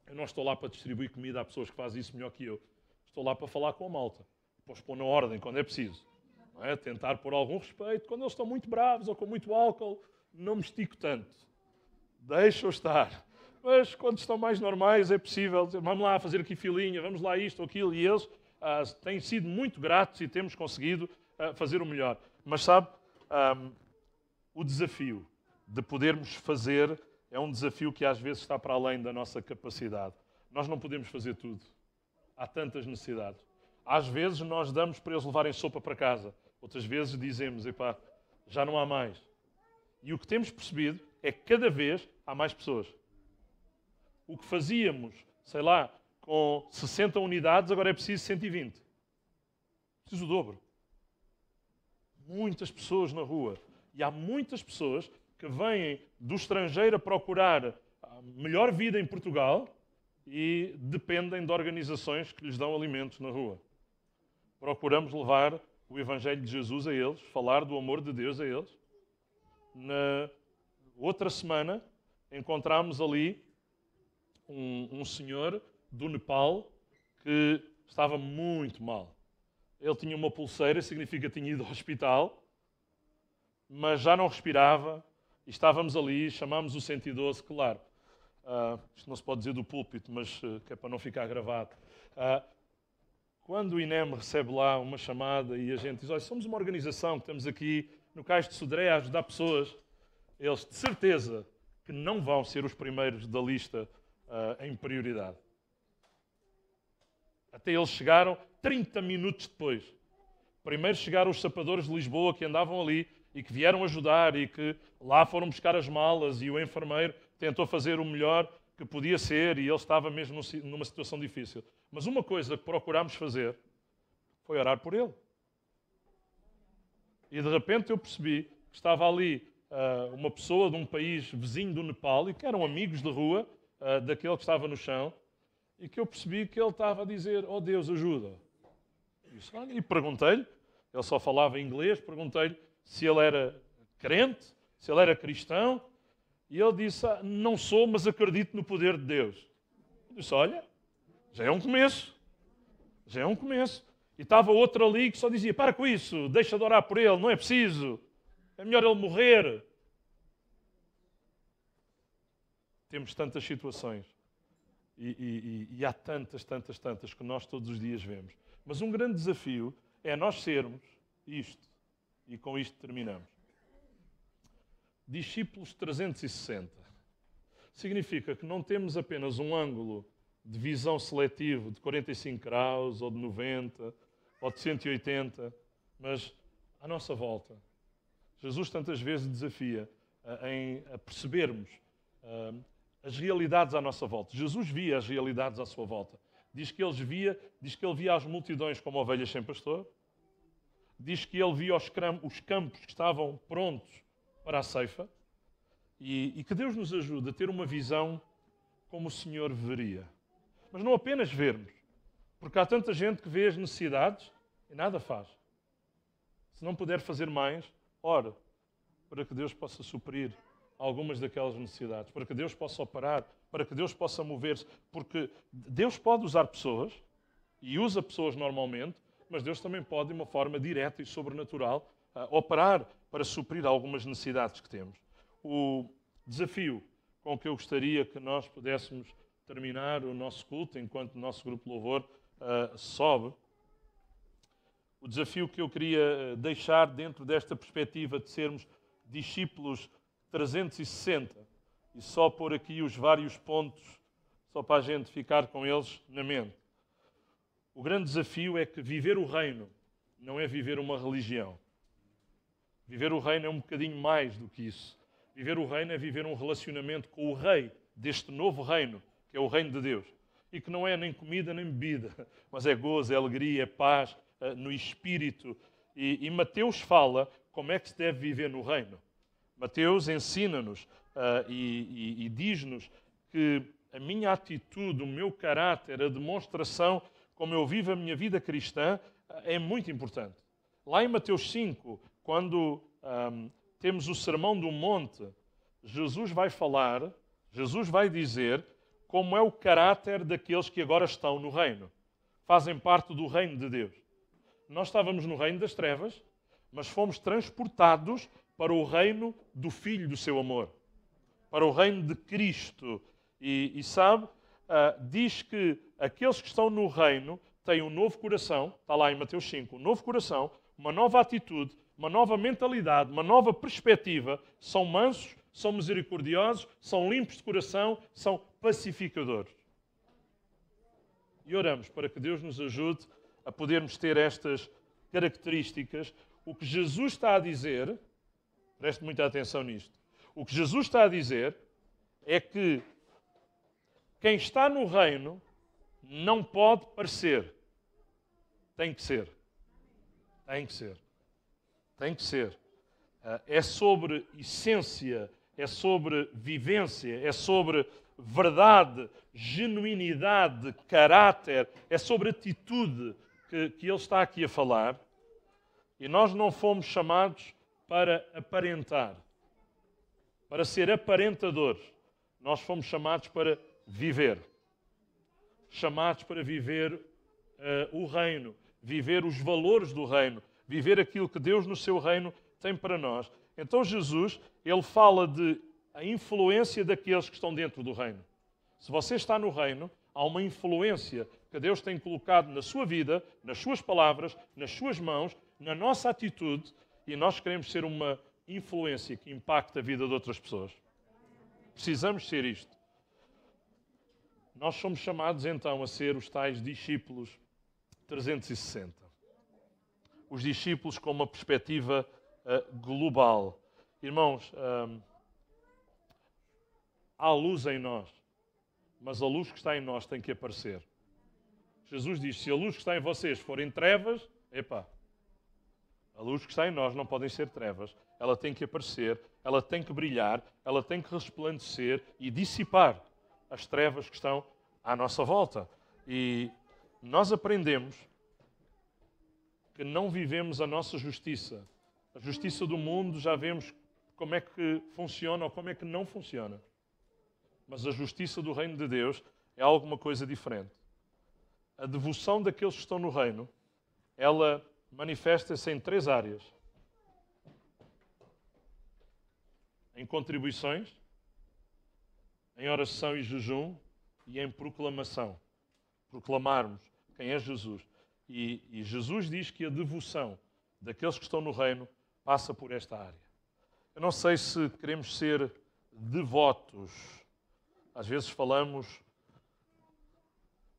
Eu não estou lá para distribuir comida a pessoas que fazem isso melhor que eu. Estou lá para falar com a malta, para os pôr na ordem quando é preciso. Não é? Tentar pôr algum respeito. Quando eles estão muito bravos ou com muito álcool, não me estico tanto. Deixa-o estar. Mas quando estão mais normais é possível dizer, vamos lá fazer aqui filinha, vamos lá isto ou aquilo. E eles têm sido muito gratos e temos conseguido fazer o melhor. Mas sabe, o desafio de podermos fazer é um desafio que às vezes está para além da nossa capacidade. Nós não podemos fazer tudo. Há tantas necessidades. Às vezes nós damos para eles levarem sopa para casa. Outras vezes dizemos, epá, já não há mais. E o que temos percebido é que cada vez há mais pessoas. O que fazíamos, sei lá, com 60 unidades, agora é preciso 120. Preciso o dobro. Muitas pessoas na rua. E há muitas pessoas que vêm do estrangeiro a procurar a melhor vida em Portugal e dependem de organizações que lhes dão alimentos na rua. Procuramos levar o Evangelho de Jesus a eles, falar do amor de Deus a eles. Na outra semana, encontramos ali um senhor do Nepal que estava muito mal. Ele tinha uma pulseira, significa que tinha ido ao hospital, mas já não respirava. E estávamos ali, chamámos o 112, claro. Isto não se pode dizer do púlpito, mas que é para não ficar gravado. Quando o INEM recebe lá uma chamada e a gente diz, olha, somos uma organização que estamos aqui no Cais de Sodré a ajudar pessoas, eles de certeza que não vão ser os primeiros da lista em prioridade. Até eles chegaram 30 minutos depois. Primeiro chegaram os sapadores de Lisboa que andavam ali e que vieram ajudar e que lá foram buscar as malas e o enfermeiro tentou fazer o melhor que podia ser e ele estava mesmo numa situação difícil. Mas uma coisa que procurámos fazer foi orar por ele. E de repente eu percebi que estava ali uma pessoa de um país vizinho do Nepal e que eram amigos de rua daquele que estava no chão e que eu percebi que ele estava a dizer, oh Deus, ajuda. E perguntei-lhe, ele só falava inglês, perguntei-lhe se ele era crente, se ele era cristão, e ele disse, não sou, mas acredito no poder de Deus. Eu disse, olha, já é um começo. Já é um começo. E estava outro ali que só dizia, para com isso, deixa de orar por ele, não é preciso. É melhor ele morrer. Temos tantas situações. E há tantas que nós todos os dias vemos. Mas um grande desafio é nós sermos isto. E com isto terminamos. Discípulos 360. Significa que não temos apenas um ângulo de visão seletivo de 45 graus, ou de 90, ou de 180, mas à nossa volta. Jesus tantas vezes desafia a percebermos as realidades à nossa volta. Jesus via as realidades à sua volta. Diz que ele via as multidões como ovelhas sem pastor. Diz que ele via os campos que estavam prontos para a ceifa. E que Deus nos ajude a ter uma visão como o Senhor veria. Mas não apenas vermos. Porque há tanta gente que vê as necessidades e nada faz. Se não puder fazer mais, ore para que Deus possa suprir algumas daquelas necessidades, para que Deus possa operar, para que Deus possa mover-se, porque Deus pode usar pessoas, e usa pessoas normalmente, mas Deus também pode, de uma forma direta e sobrenatural, operar para suprir algumas necessidades que temos. O desafio com que eu gostaria que nós pudéssemos terminar o nosso culto, enquanto o nosso grupo de louvor sobe, o desafio que eu queria deixar dentro desta perspectiva de sermos discípulos 360, e só pôr aqui os vários pontos, só para a gente ficar com eles na mente. O grande desafio é que viver o reino não é viver uma religião. Viver o reino é um bocadinho mais do que isso. Viver o reino é viver um relacionamento com o rei deste novo reino, que é o reino de Deus. E que não é nem comida nem bebida, mas é gozo, é alegria, é paz no espírito. E Mateus fala como é que se deve viver no reino. Mateus ensina-nos e diz-nos que a minha atitude, o meu caráter, a demonstração como eu vivo a minha vida cristã é muito importante. Lá em Mateus 5, quando temos o Sermão do Monte, Jesus vai falar, Jesus vai dizer como é o caráter daqueles que agora estão no reino. Fazem parte do reino de Deus. Nós estávamos no reino das trevas, mas fomos transportados para o reino do Filho do seu amor. Para o reino de Cristo. E sabe, diz que aqueles que estão no reino têm um novo coração, está lá em Mateus 5, um novo coração, uma nova atitude, uma nova mentalidade, uma nova perspectiva, são mansos, são misericordiosos, são limpos de coração, são pacificadores. E oramos para que Deus nos ajude a podermos ter estas características. O que Jesus está a dizer, preste muita atenção nisto, o que Jesus está a dizer é que quem está no reino não pode parecer. Tem que ser. Tem que ser. Tem que ser. É sobre essência, é sobre vivência, é sobre verdade, genuinidade, caráter, é sobre atitude que ele está aqui a falar. E nós não fomos chamados para aparentar, para ser aparentadores. Nós fomos chamados para viver. Chamados para viver o reino, viver os valores do reino, viver aquilo que Deus no seu reino tem para nós. Então Jesus, ele fala de a influência daqueles que estão dentro do reino. Se você está no reino, há uma influência que Deus tem colocado na sua vida, nas suas palavras, nas suas mãos, na nossa atitude, e nós queremos ser uma influência que impacta a vida de outras pessoas. Precisamos ser isto. Nós somos chamados então a ser os tais discípulos 360. Os discípulos com uma perspectiva global. Irmãos, há luz em nós, mas a luz que está em nós tem que aparecer. Jesus diz, se a luz que está em vocês forem trevas, a luz que está em nós não podem ser trevas. Ela tem que aparecer, ela tem que brilhar, ela tem que resplandecer e dissipar as trevas que estão à nossa volta. E nós aprendemos que não vivemos a nossa justiça. A justiça do mundo já vemos como é que funciona ou como é que não funciona. Mas a justiça do reino de Deus é alguma coisa diferente. A devoção daqueles que estão no reino, ela manifesta-se em 3 áreas. Em contribuições, em oração e jejum e em proclamação. Proclamarmos quem é Jesus. E Jesus diz que a devoção daqueles que estão no reino passa por esta área. Eu não sei se queremos ser devotos. Às vezes falamos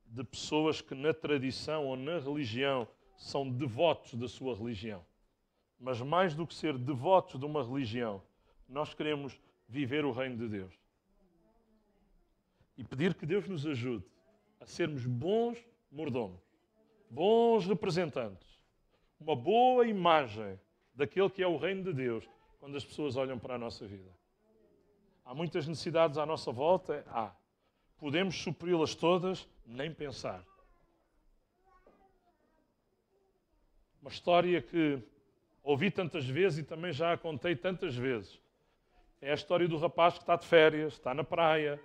de pessoas que na tradição ou na religião são devotos da sua religião. Mas mais do que ser devotos de uma religião, nós queremos viver o reino de Deus. E pedir que Deus nos ajude a sermos bons mordomos, bons representantes, uma boa imagem daquele que é o reino de Deus quando as pessoas olham para a nossa vida. Há muitas necessidades à nossa volta? Há. Podemos supri-las todas? Nem pensar. Uma história que ouvi tantas vezes e também já a contei tantas vezes. É a história do rapaz que está de férias, está na praia,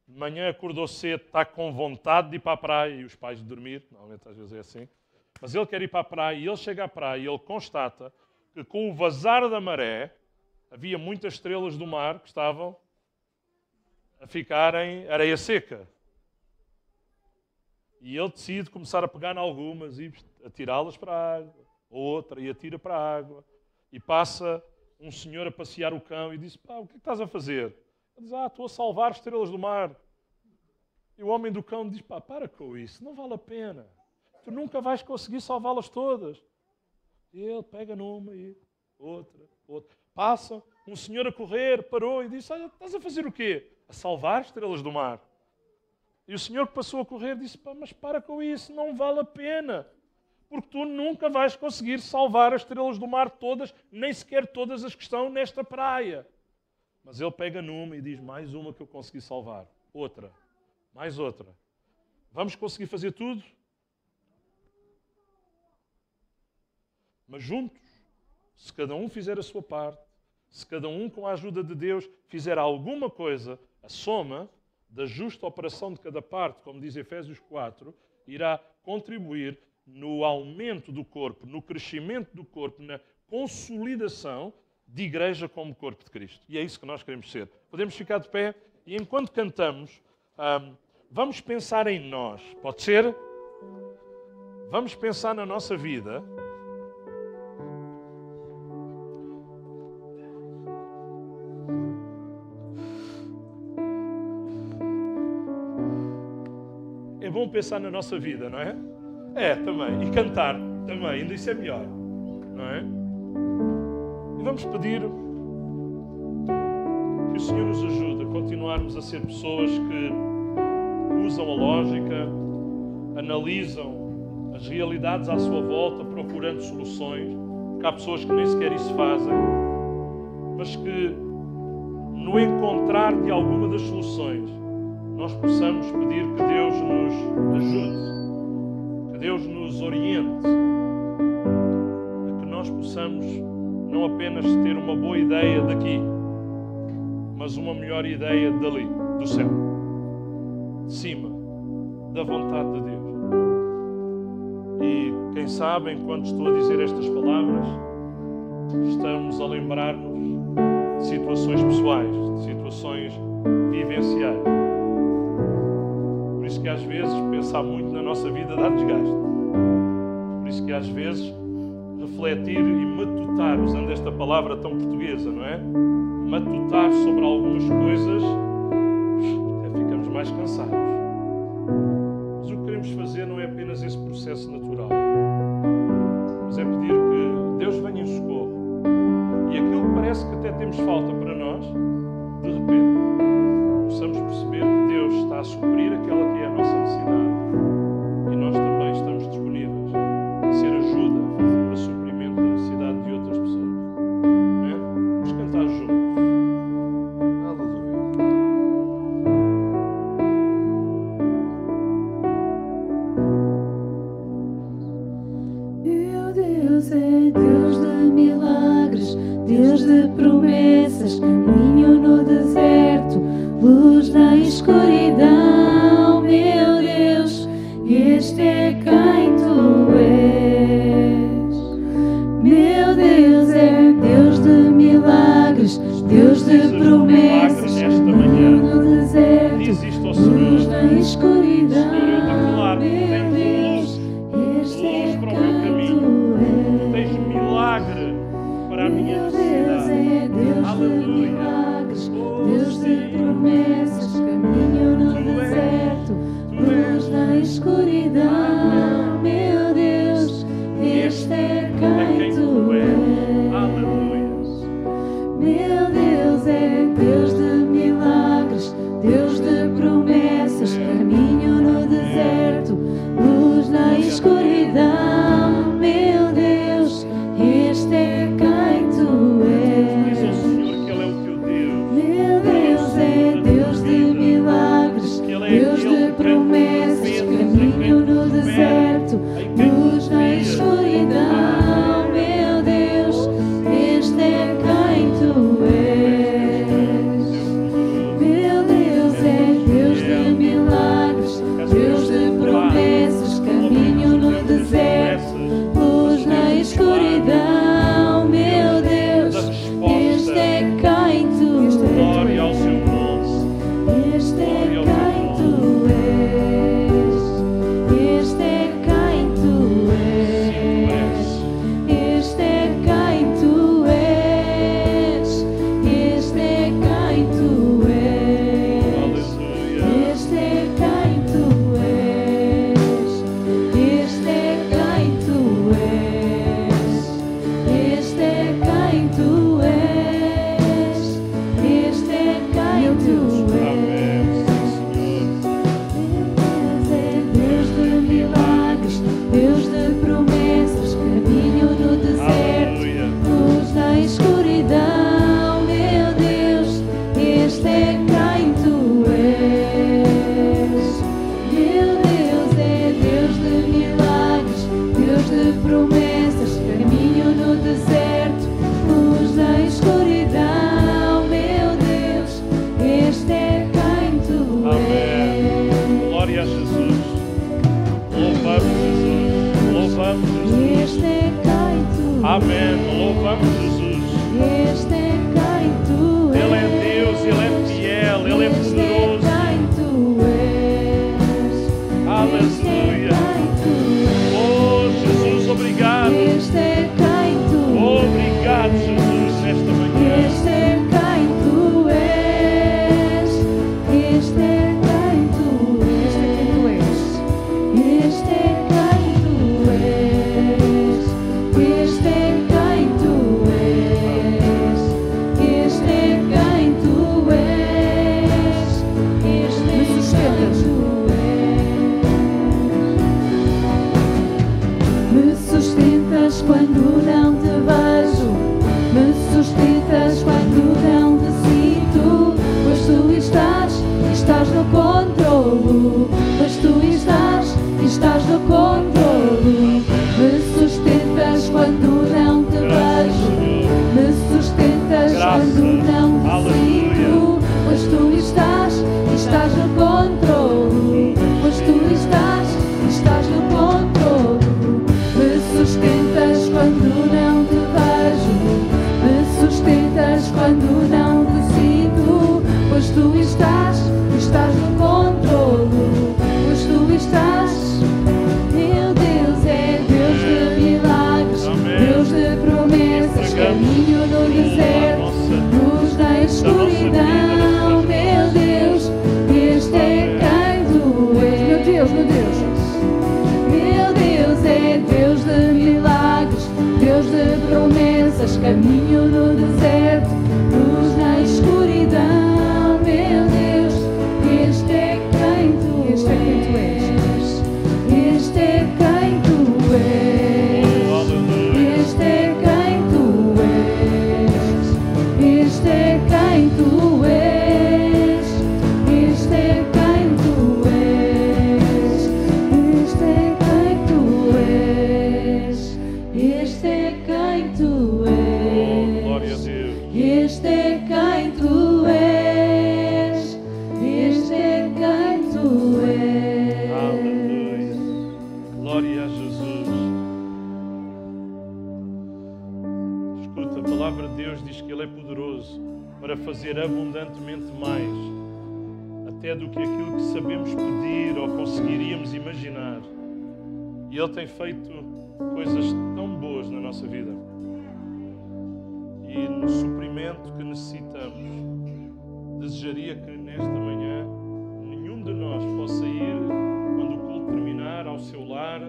de manhã acordou cedo, está com vontade de ir para a praia e os pais de dormir, normalmente às vezes é assim, mas ele quer ir para a praia e ele chega à praia e ele constata que com o vazar da maré havia muitas estrelas do mar que estavam a ficar em areia seca. E ele decide começar a pegar em algumas e atirá-las para a água, outra e atira para a água. E passa um senhor a passear o cão e diz, o que é que estás a fazer? Diz, estou a salvar estrelas do mar. E o homem do cão diz, para com isso, não vale a pena. Tu nunca vais conseguir salvá-las todas. E ele pega numa e outra. Passa um senhor a correr, parou e disse, olha, estás a fazer o quê? A salvar estrelas do mar. E o senhor que passou a correr disse, mas para com isso, não vale a pena. Porque tu nunca vais conseguir salvar as estrelas do mar todas, nem sequer todas as que estão nesta praia. Mas ele pega numa e diz, mais uma que eu consegui salvar. Outra. Mais outra. Vamos conseguir fazer tudo? Mas juntos, se cada um fizer a sua parte, se cada um com a ajuda de Deus fizer alguma coisa, a soma da justa operação de cada parte, como diz Efésios 4, irá contribuir no aumento do corpo, no crescimento do corpo, na consolidação de igreja como corpo de Cristo. E é isso que nós queremos ser. Podemos ficar de pé e enquanto cantamos, vamos pensar em nós. Pode ser? Vamos pensar na nossa vida. É bom pensar na nossa vida, não é? É, também. E cantar também. Ainda isso é melhor. Não é? E vamos pedir que o Senhor nos ajude a continuarmos a ser pessoas que usam a lógica, analisam as realidades à sua volta, procurando soluções, porque há pessoas que nem sequer isso fazem, mas que no encontrar de alguma das soluções nós possamos pedir que Deus nos ajude, que Deus nos oriente, a que nós possamos não apenas ter uma boa ideia daqui, mas uma melhor ideia dali, do céu, de cima, da vontade de Deus. E quem sabe, enquanto estou a dizer estas palavras, estamos a lembrar-nos de situações pessoais, de situações vivenciais. Por isso que às vezes pensar muito na nossa vida dá desgaste. Por isso que às vezes refletir e matutar, usando esta palavra tão portuguesa, não é? Matutar sobre algumas coisas, até ficamos mais cansados. Mas o que queremos fazer não é apenas esse processo natural, mas é pedir que Deus venha em socorro. E aquilo que parece que até temos falta para nós, de repente, possamos perceber que Deus está a suprir aquela que é a nossa necessidade e nós também estamos disponíveis a ser ajuda para o suprimento da necessidade de outras pessoas. Não é? Vamos cantar juntos. Aleluia. Meu Deus é Deus de milagres, Deus de promessas, caminho no deserto, luz na escuridão. Amém. Louvamos Jesus. Este é quem tu és. Ele é Deus, Ele é fiel, Ele é Este é poderoso. quem tu és. Aleluia. Oh, Jesus, obrigado. Este é quem tu Obrigado, Jesus, nesta manhã. Este é quem tu és. Este é quem tu és. Este é quem tu és. Este é quem tu és. Este é quem tu és. Este é quem tu és. Me sustentas quando não te vejo. Me sustentas quando não te sinto. Pois tu estás no controlo. Pois tu estás no controlo. Me sustentas quando não te vejo. Me sustentas quando não te sinto. Pois tu estás no controlo. Pois tu estás no controlo. Me sustentas quando não te vejo. Me sustentas quando não te sinto. Pois tu estás no controlo. Pois tu estás. Meu Deus é Deus de milagres, Deus de promessas, caminho no deserto, luz na escuridão. Meu Deus, este é quem tu és. Meu Deus. Meu Deus é Deus de milagres, Deus de promessas, caminho no deserto, luz na escuridão. Meu Deus, este é quem tu és. Este é quem tu és. Este é quem tu és. Este é quem tu és. Este é quem tu és. Este é quem tu és. Este é quem tu és. Glória a Deus. Este é quem tu és. Este é quem tu és. Aleluia. Glória a Jesus. Escuta, a palavra de Deus diz que Ele é poderoso para fazer abundantemente mais, até do que aquilo que sabemos pedir ou conseguiríamos imaginar. E Ele tem feito coisas tão boas na nossa vida. E no suprimento que necessitamos, desejaria que nesta manhã nenhum de nós possa ir, quando o culto terminar, ao seu lar,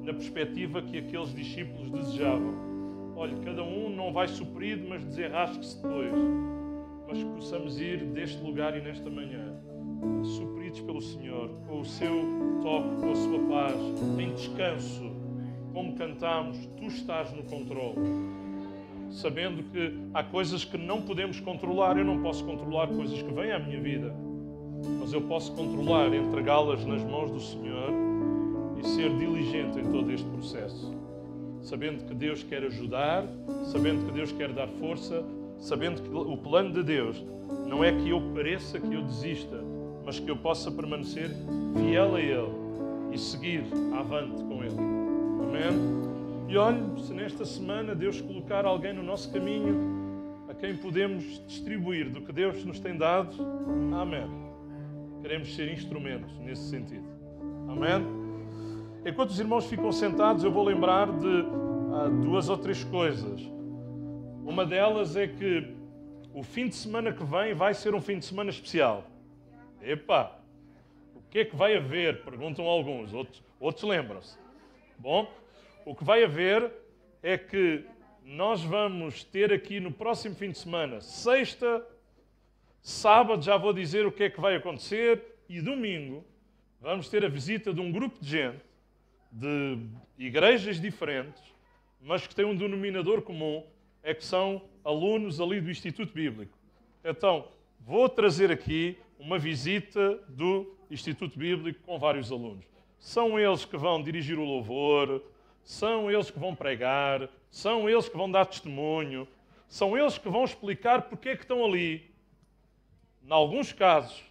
na perspectiva que aqueles discípulos desejavam. Olha, cada um não vai suprido, mas desenrasque-se depois. Mas que possamos ir deste lugar e nesta manhã, supridos pelo Senhor, com o seu toque, com a sua paz, em descanso, como cantamos, Tu estás no controle. Sabendo que há coisas que não podemos controlar. Eu não posso controlar coisas que vêm à minha vida, mas eu posso controlar, entregá-las nas mãos do Senhor e ser diligente em todo este processo. Sabendo que Deus quer ajudar, sabendo que Deus quer dar força, sabendo que o plano de Deus não é que eu pareça que eu desista, mas que eu possa permanecer fiel a Ele e seguir avante com Ele. Amém? E olhe, se nesta semana Deus colocar alguém no nosso caminho a quem podemos distribuir do que Deus nos tem dado, amém. Queremos ser instrumentos nesse sentido. Amém? Enquanto os irmãos ficam sentados, eu vou lembrar de duas ou três coisas. Uma delas é que o fim de semana que vem vai ser um fim de semana especial. Epá, o que é que vai haver? Perguntam alguns, outros lembram-se. Bom, o que vai haver é que nós vamos ter aqui no próximo fim de semana, sexta, sábado, já vou dizer o que é que vai acontecer, e domingo vamos ter a visita de um grupo de gente, de igrejas diferentes, mas que tem um denominador comum, é que são alunos ali do Instituto Bíblico. Então, vou trazer aqui uma visita do Instituto Bíblico com vários alunos. São eles que vão dirigir o louvor, são eles que vão pregar, são eles que vão dar testemunho, são eles que vão explicar porque é que estão ali. Em alguns casos,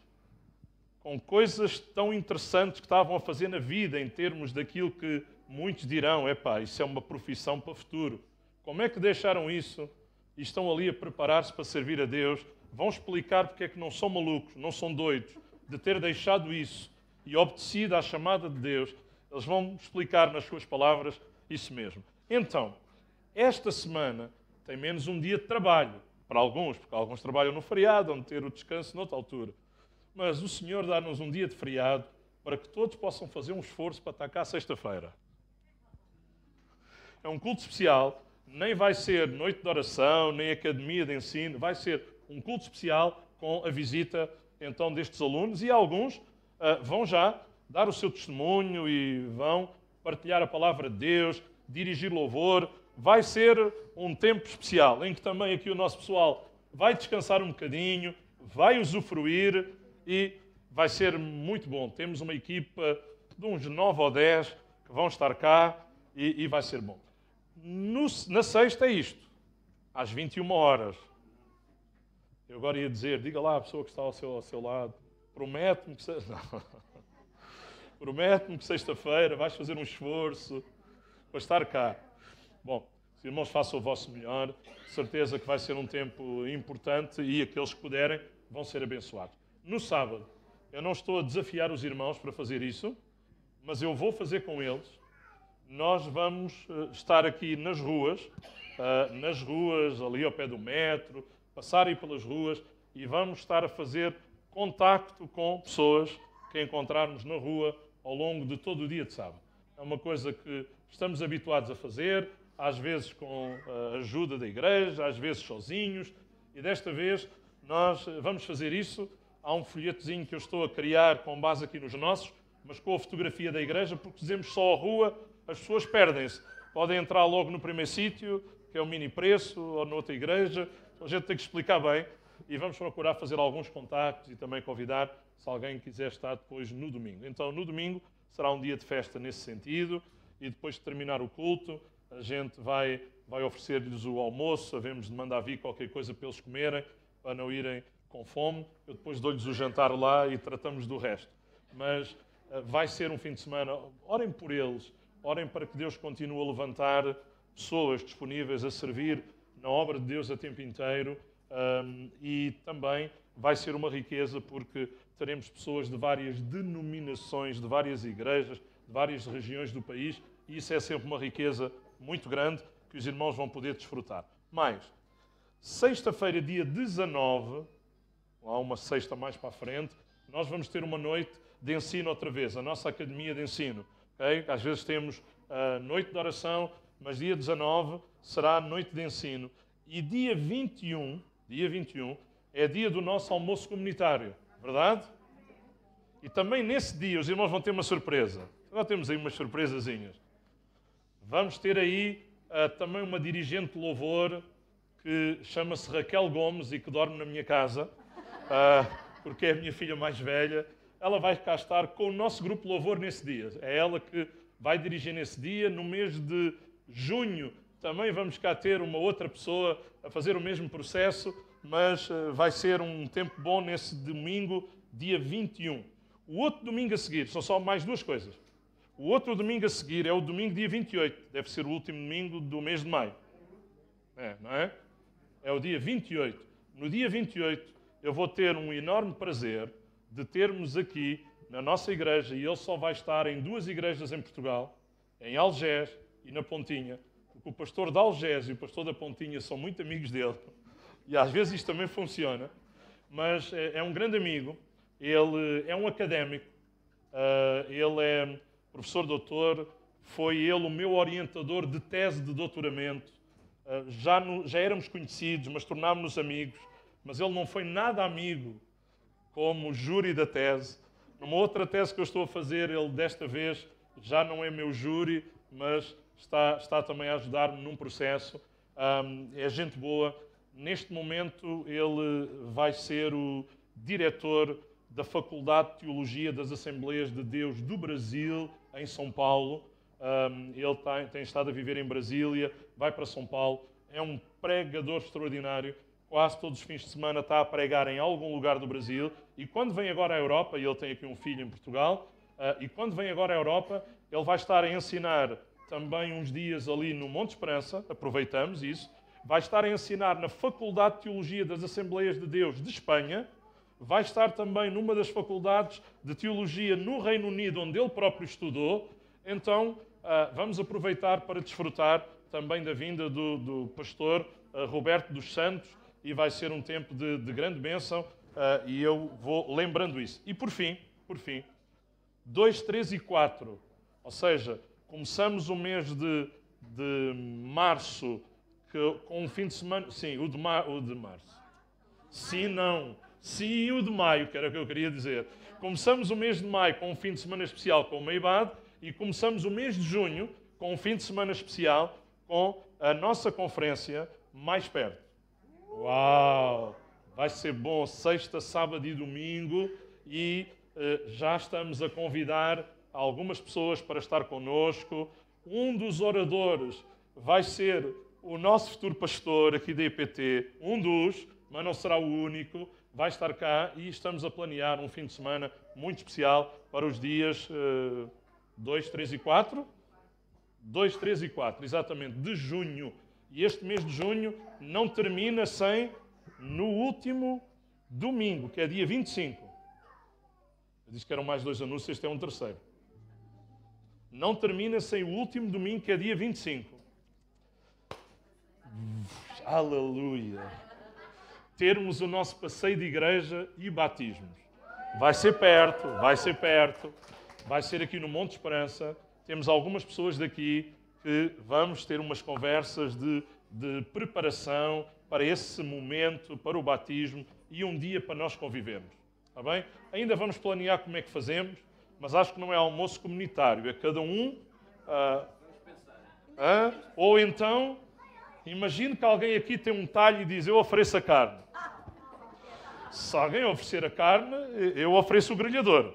com coisas tão interessantes que estavam a fazer na vida, em termos daquilo que muitos dirão, epá, isso é uma profissão para o futuro. como é que deixaram isso e estão ali a preparar-se para servir a Deus. Vão explicar porque é que não são malucos, não são doidos, de ter deixado isso e obedecido à chamada de Deus. Eles vão explicar nas suas palavras isso mesmo. Então, esta semana tem menos um dia de trabalho, para alguns, porque alguns trabalham no feriado, vão ter o descanso noutra altura. Mas o Senhor dá-nos um dia de feriado para que todos possam fazer um esforço para estar cá sexta-feira. É um culto especial, nem vai ser noite de oração, nem academia de ensino, vai ser um culto especial com a visita então destes alunos e alguns vão já dar o seu testemunho e vão partilhar a palavra de Deus, dirigir louvor. Vai ser um tempo especial em que também aqui o nosso pessoal vai descansar um bocadinho, vai usufruir e vai ser muito bom. Temos uma equipa de uns 9 ou 10 que vão estar cá e vai ser bom. Na sexta é isto, às 21 horas. Eu agora ia dizer, diga lá à pessoa que está ao seu lado, promete-me que promete-me que sexta-feira vais fazer um esforço para estar cá. Bom, os irmãos façam o vosso melhor, certeza que vai ser um tempo importante e aqueles que puderem vão ser abençoados. No sábado, eu não estou a desafiar os irmãos para fazer isso, mas eu vou fazer com eles. Nós vamos estar aqui nas ruas ali ao pé do metro, passarem pelas ruas e vamos estar a fazer contacto com pessoas que encontrarmos na rua ao longo de todo o dia de sábado. É uma coisa que estamos habituados a fazer, às vezes com a ajuda da igreja, às vezes sozinhos, e desta vez nós vamos fazer isso. Há um folhetozinho que eu estou a criar com base aqui nos nossos, mas com a fotografia da igreja, porque dizemos só a rua, as pessoas perdem-se. Podem entrar logo no primeiro sítio, que é o mini preço, ou noutra igreja. A gente tem que explicar bem e vamos procurar fazer alguns contactos e também convidar se alguém quiser estar depois no domingo. Então, no domingo será um dia de festa nesse sentido e depois de terminar o culto, a gente vai oferecer-lhes o almoço, havemos de mandar vir qualquer coisa para eles comerem, para não irem com fome. Eu depois dou-lhes o jantar lá e tratamos do resto. Mas vai ser um fim de semana. Orem por eles, orem para que Deus continue a levantar pessoas disponíveis a servir na obra de Deus a tempo inteiro e também vai ser uma riqueza porque teremos pessoas de várias denominações, de várias igrejas, de várias regiões do país e isso é sempre uma riqueza muito grande que os irmãos vão poder desfrutar. Mais, sexta-feira, dia 19, há uma sexta mais para a frente, nós vamos ter uma noite de ensino outra vez, a nossa academia de ensino. Okay? Às vezes temos a noite de oração, mas dia 19 será a noite de ensino. E dia 21 é dia do nosso almoço comunitário, verdade? E também nesse dia os irmãos vão ter uma surpresa. Agora temos aí umas surpresazinhas. Vamos ter aí também uma dirigente de louvor que chama-se Raquel Gomes e que dorme na minha casa, porque é a minha filha mais velha. Ela vai cá estar com o nosso grupo de louvor nesse dia. É ela que vai dirigir nesse dia. No mês de junho também vamos cá ter uma outra pessoa a fazer o mesmo processo, mas vai ser um tempo bom nesse domingo, dia 21. O outro domingo a seguir, são só mais duas coisas. O outro domingo a seguir é o domingo dia 28, deve ser o último domingo do mês de maio. Não é? É o dia 28. No dia 28 eu vou ter um enorme prazer de termos aqui na nossa igreja, e ele só vai estar em duas igrejas em Portugal, em Algés e na Pontinha, porque o pastor de Algés e o pastor da Pontinha são muito amigos dele, e às vezes isto também funciona, mas é um grande amigo, ele é um académico, ele é professor doutor, foi ele o meu orientador de tese de doutoramento, já éramos conhecidos, mas tornámos-nos amigos, mas ele não foi nada amigo como júri da tese. Numa outra tese que eu estou a fazer, ele desta vez já não é meu júri, mas está também a ajudar-me num processo. É gente boa. Neste momento ele vai ser o diretor da Faculdade de Teologia das Assembleias de Deus do Brasil, em São Paulo. Ele tem estado a viver em Brasília, vai para São Paulo. É um pregador extraordinário. Quase todos os fins de semana está a pregar em algum lugar do Brasil. E quando vem agora à Europa, e ele tem aqui um filho em Portugal, e quando vem agora à Europa, ele vai estar a ensinar também uns dias ali no Monte Esperança, aproveitamos isso. Vai estar a ensinar na Faculdade de Teologia das Assembleias de Deus de Espanha. Vai estar também numa das faculdades de Teologia no Reino Unido, onde ele próprio estudou. Então, vamos aproveitar para desfrutar também da vinda do pastor Roberto dos Santos, e vai ser um tempo de grande bênção, e eu vou lembrando isso. E por fim, 2, 3 e 4, ou seja, começamos o mês de março com um fim de semana... Sim, o de março. Sim, não. Sim, o de maio, que era o que eu queria dizer. Começamos o mês de maio com um fim de semana especial com o Meibad, e começamos o mês de junho com um fim de semana especial com a nossa conferência Mais Perto. Uau! Vai ser bom, sexta, sábado e domingo, e já estamos a convidar algumas pessoas para estar connosco. Um dos oradores vai ser o nosso futuro pastor aqui da IPT, mas não será o único, vai estar cá, e estamos a planear um fim de semana muito especial para os dias 2, 3 e 4? 2, 3 e 4, exatamente, de junho. E este mês de junho não termina sem, no último domingo, que é dia 25. Eu disse que eram mais 2 anúncios, este é um terceiro. Não termina sem o último domingo, que é dia 25. Aleluia! Termos o nosso passeio de igreja e batismos. Vai ser perto, vai ser aqui no Monte Esperança. Temos algumas pessoas daqui que vamos ter umas conversas de preparação para esse momento, para o batismo, e um dia para nós convivermos. Está bem? Ainda vamos planear como é que fazemos, mas acho que não é almoço comunitário, é cada um... ou então, imagine que alguém aqui tem um talho e diz: eu ofereço a carne. Se alguém oferecer a carne, eu ofereço o grelhador.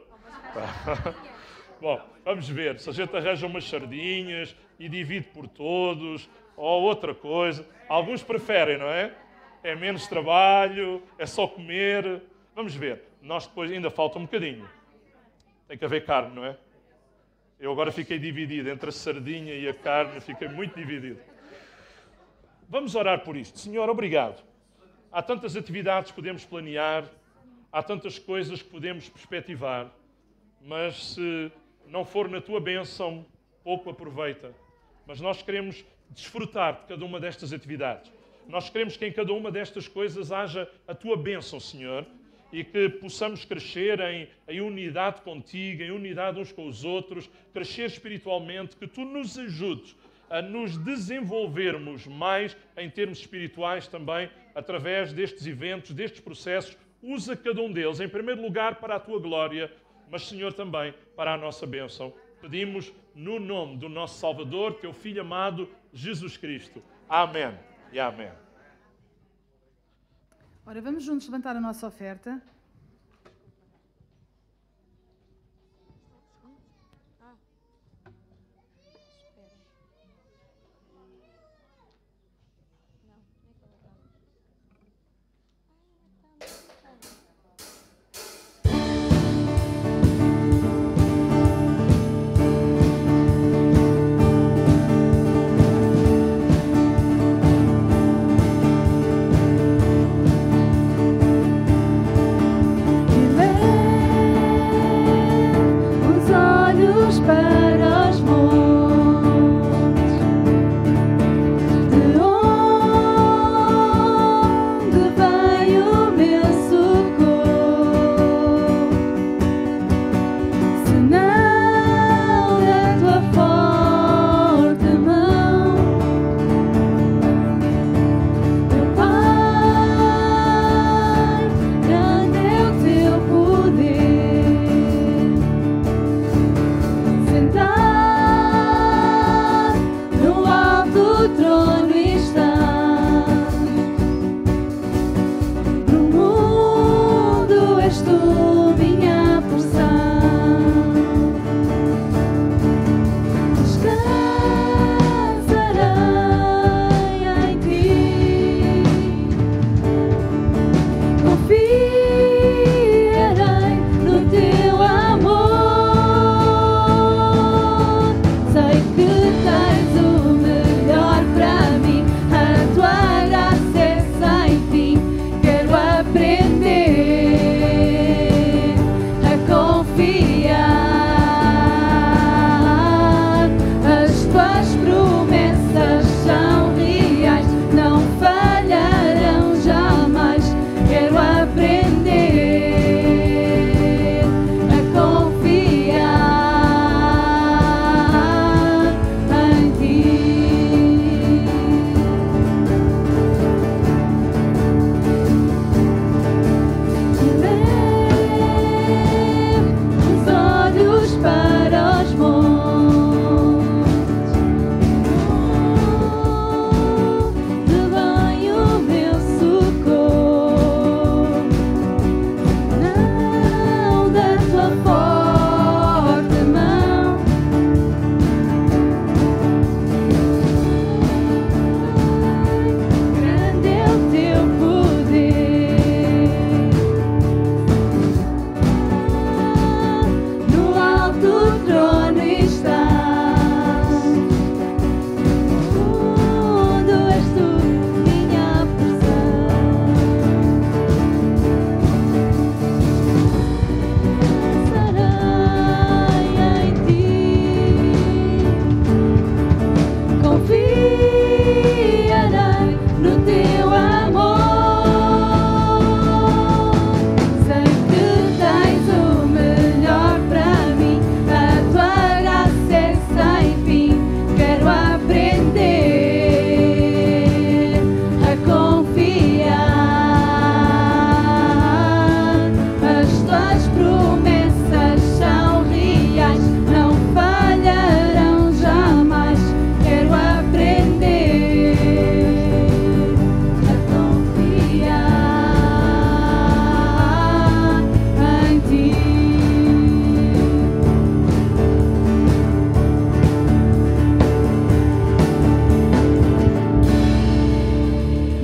Bom, vamos ver. Se a gente arranja umas sardinhas e divide por todos, ou outra coisa. Alguns preferem, não é? É menos trabalho, é só comer. Vamos ver. Nós depois ainda falta um bocadinho. Tem que haver carne, não é? Eu agora fiquei dividido entre a sardinha e a carne, fiquei muito dividido. Vamos orar por isto. Senhor, obrigado. Há tantas atividades que podemos planear, há tantas coisas que podemos perspectivar, mas se não for na tua bênção, pouco aproveita. Mas nós queremos desfrutar de cada uma destas atividades. Nós queremos que em cada uma destas coisas haja a tua bênção, Senhor, e que possamos crescer em unidade contigo, em unidade uns com os outros, crescer espiritualmente, que tu nos ajudes a nos desenvolvermos mais em termos espirituais também, através destes eventos, destes processos. Usa cada um deles, em primeiro lugar, para a tua glória, mas, Senhor, também para a nossa bênção. Pedimos no nome do nosso Salvador, teu Filho amado, Jesus Cristo. Amém e amém. Ora, vamos juntos levantar a nossa oferta. Senta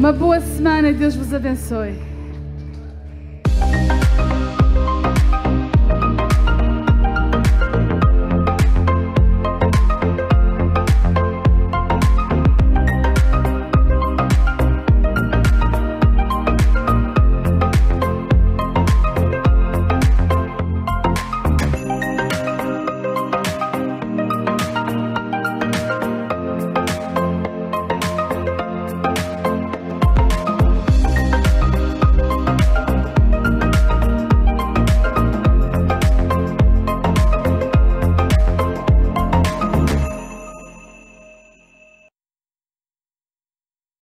Uma boa semana e Deus vos abençoe.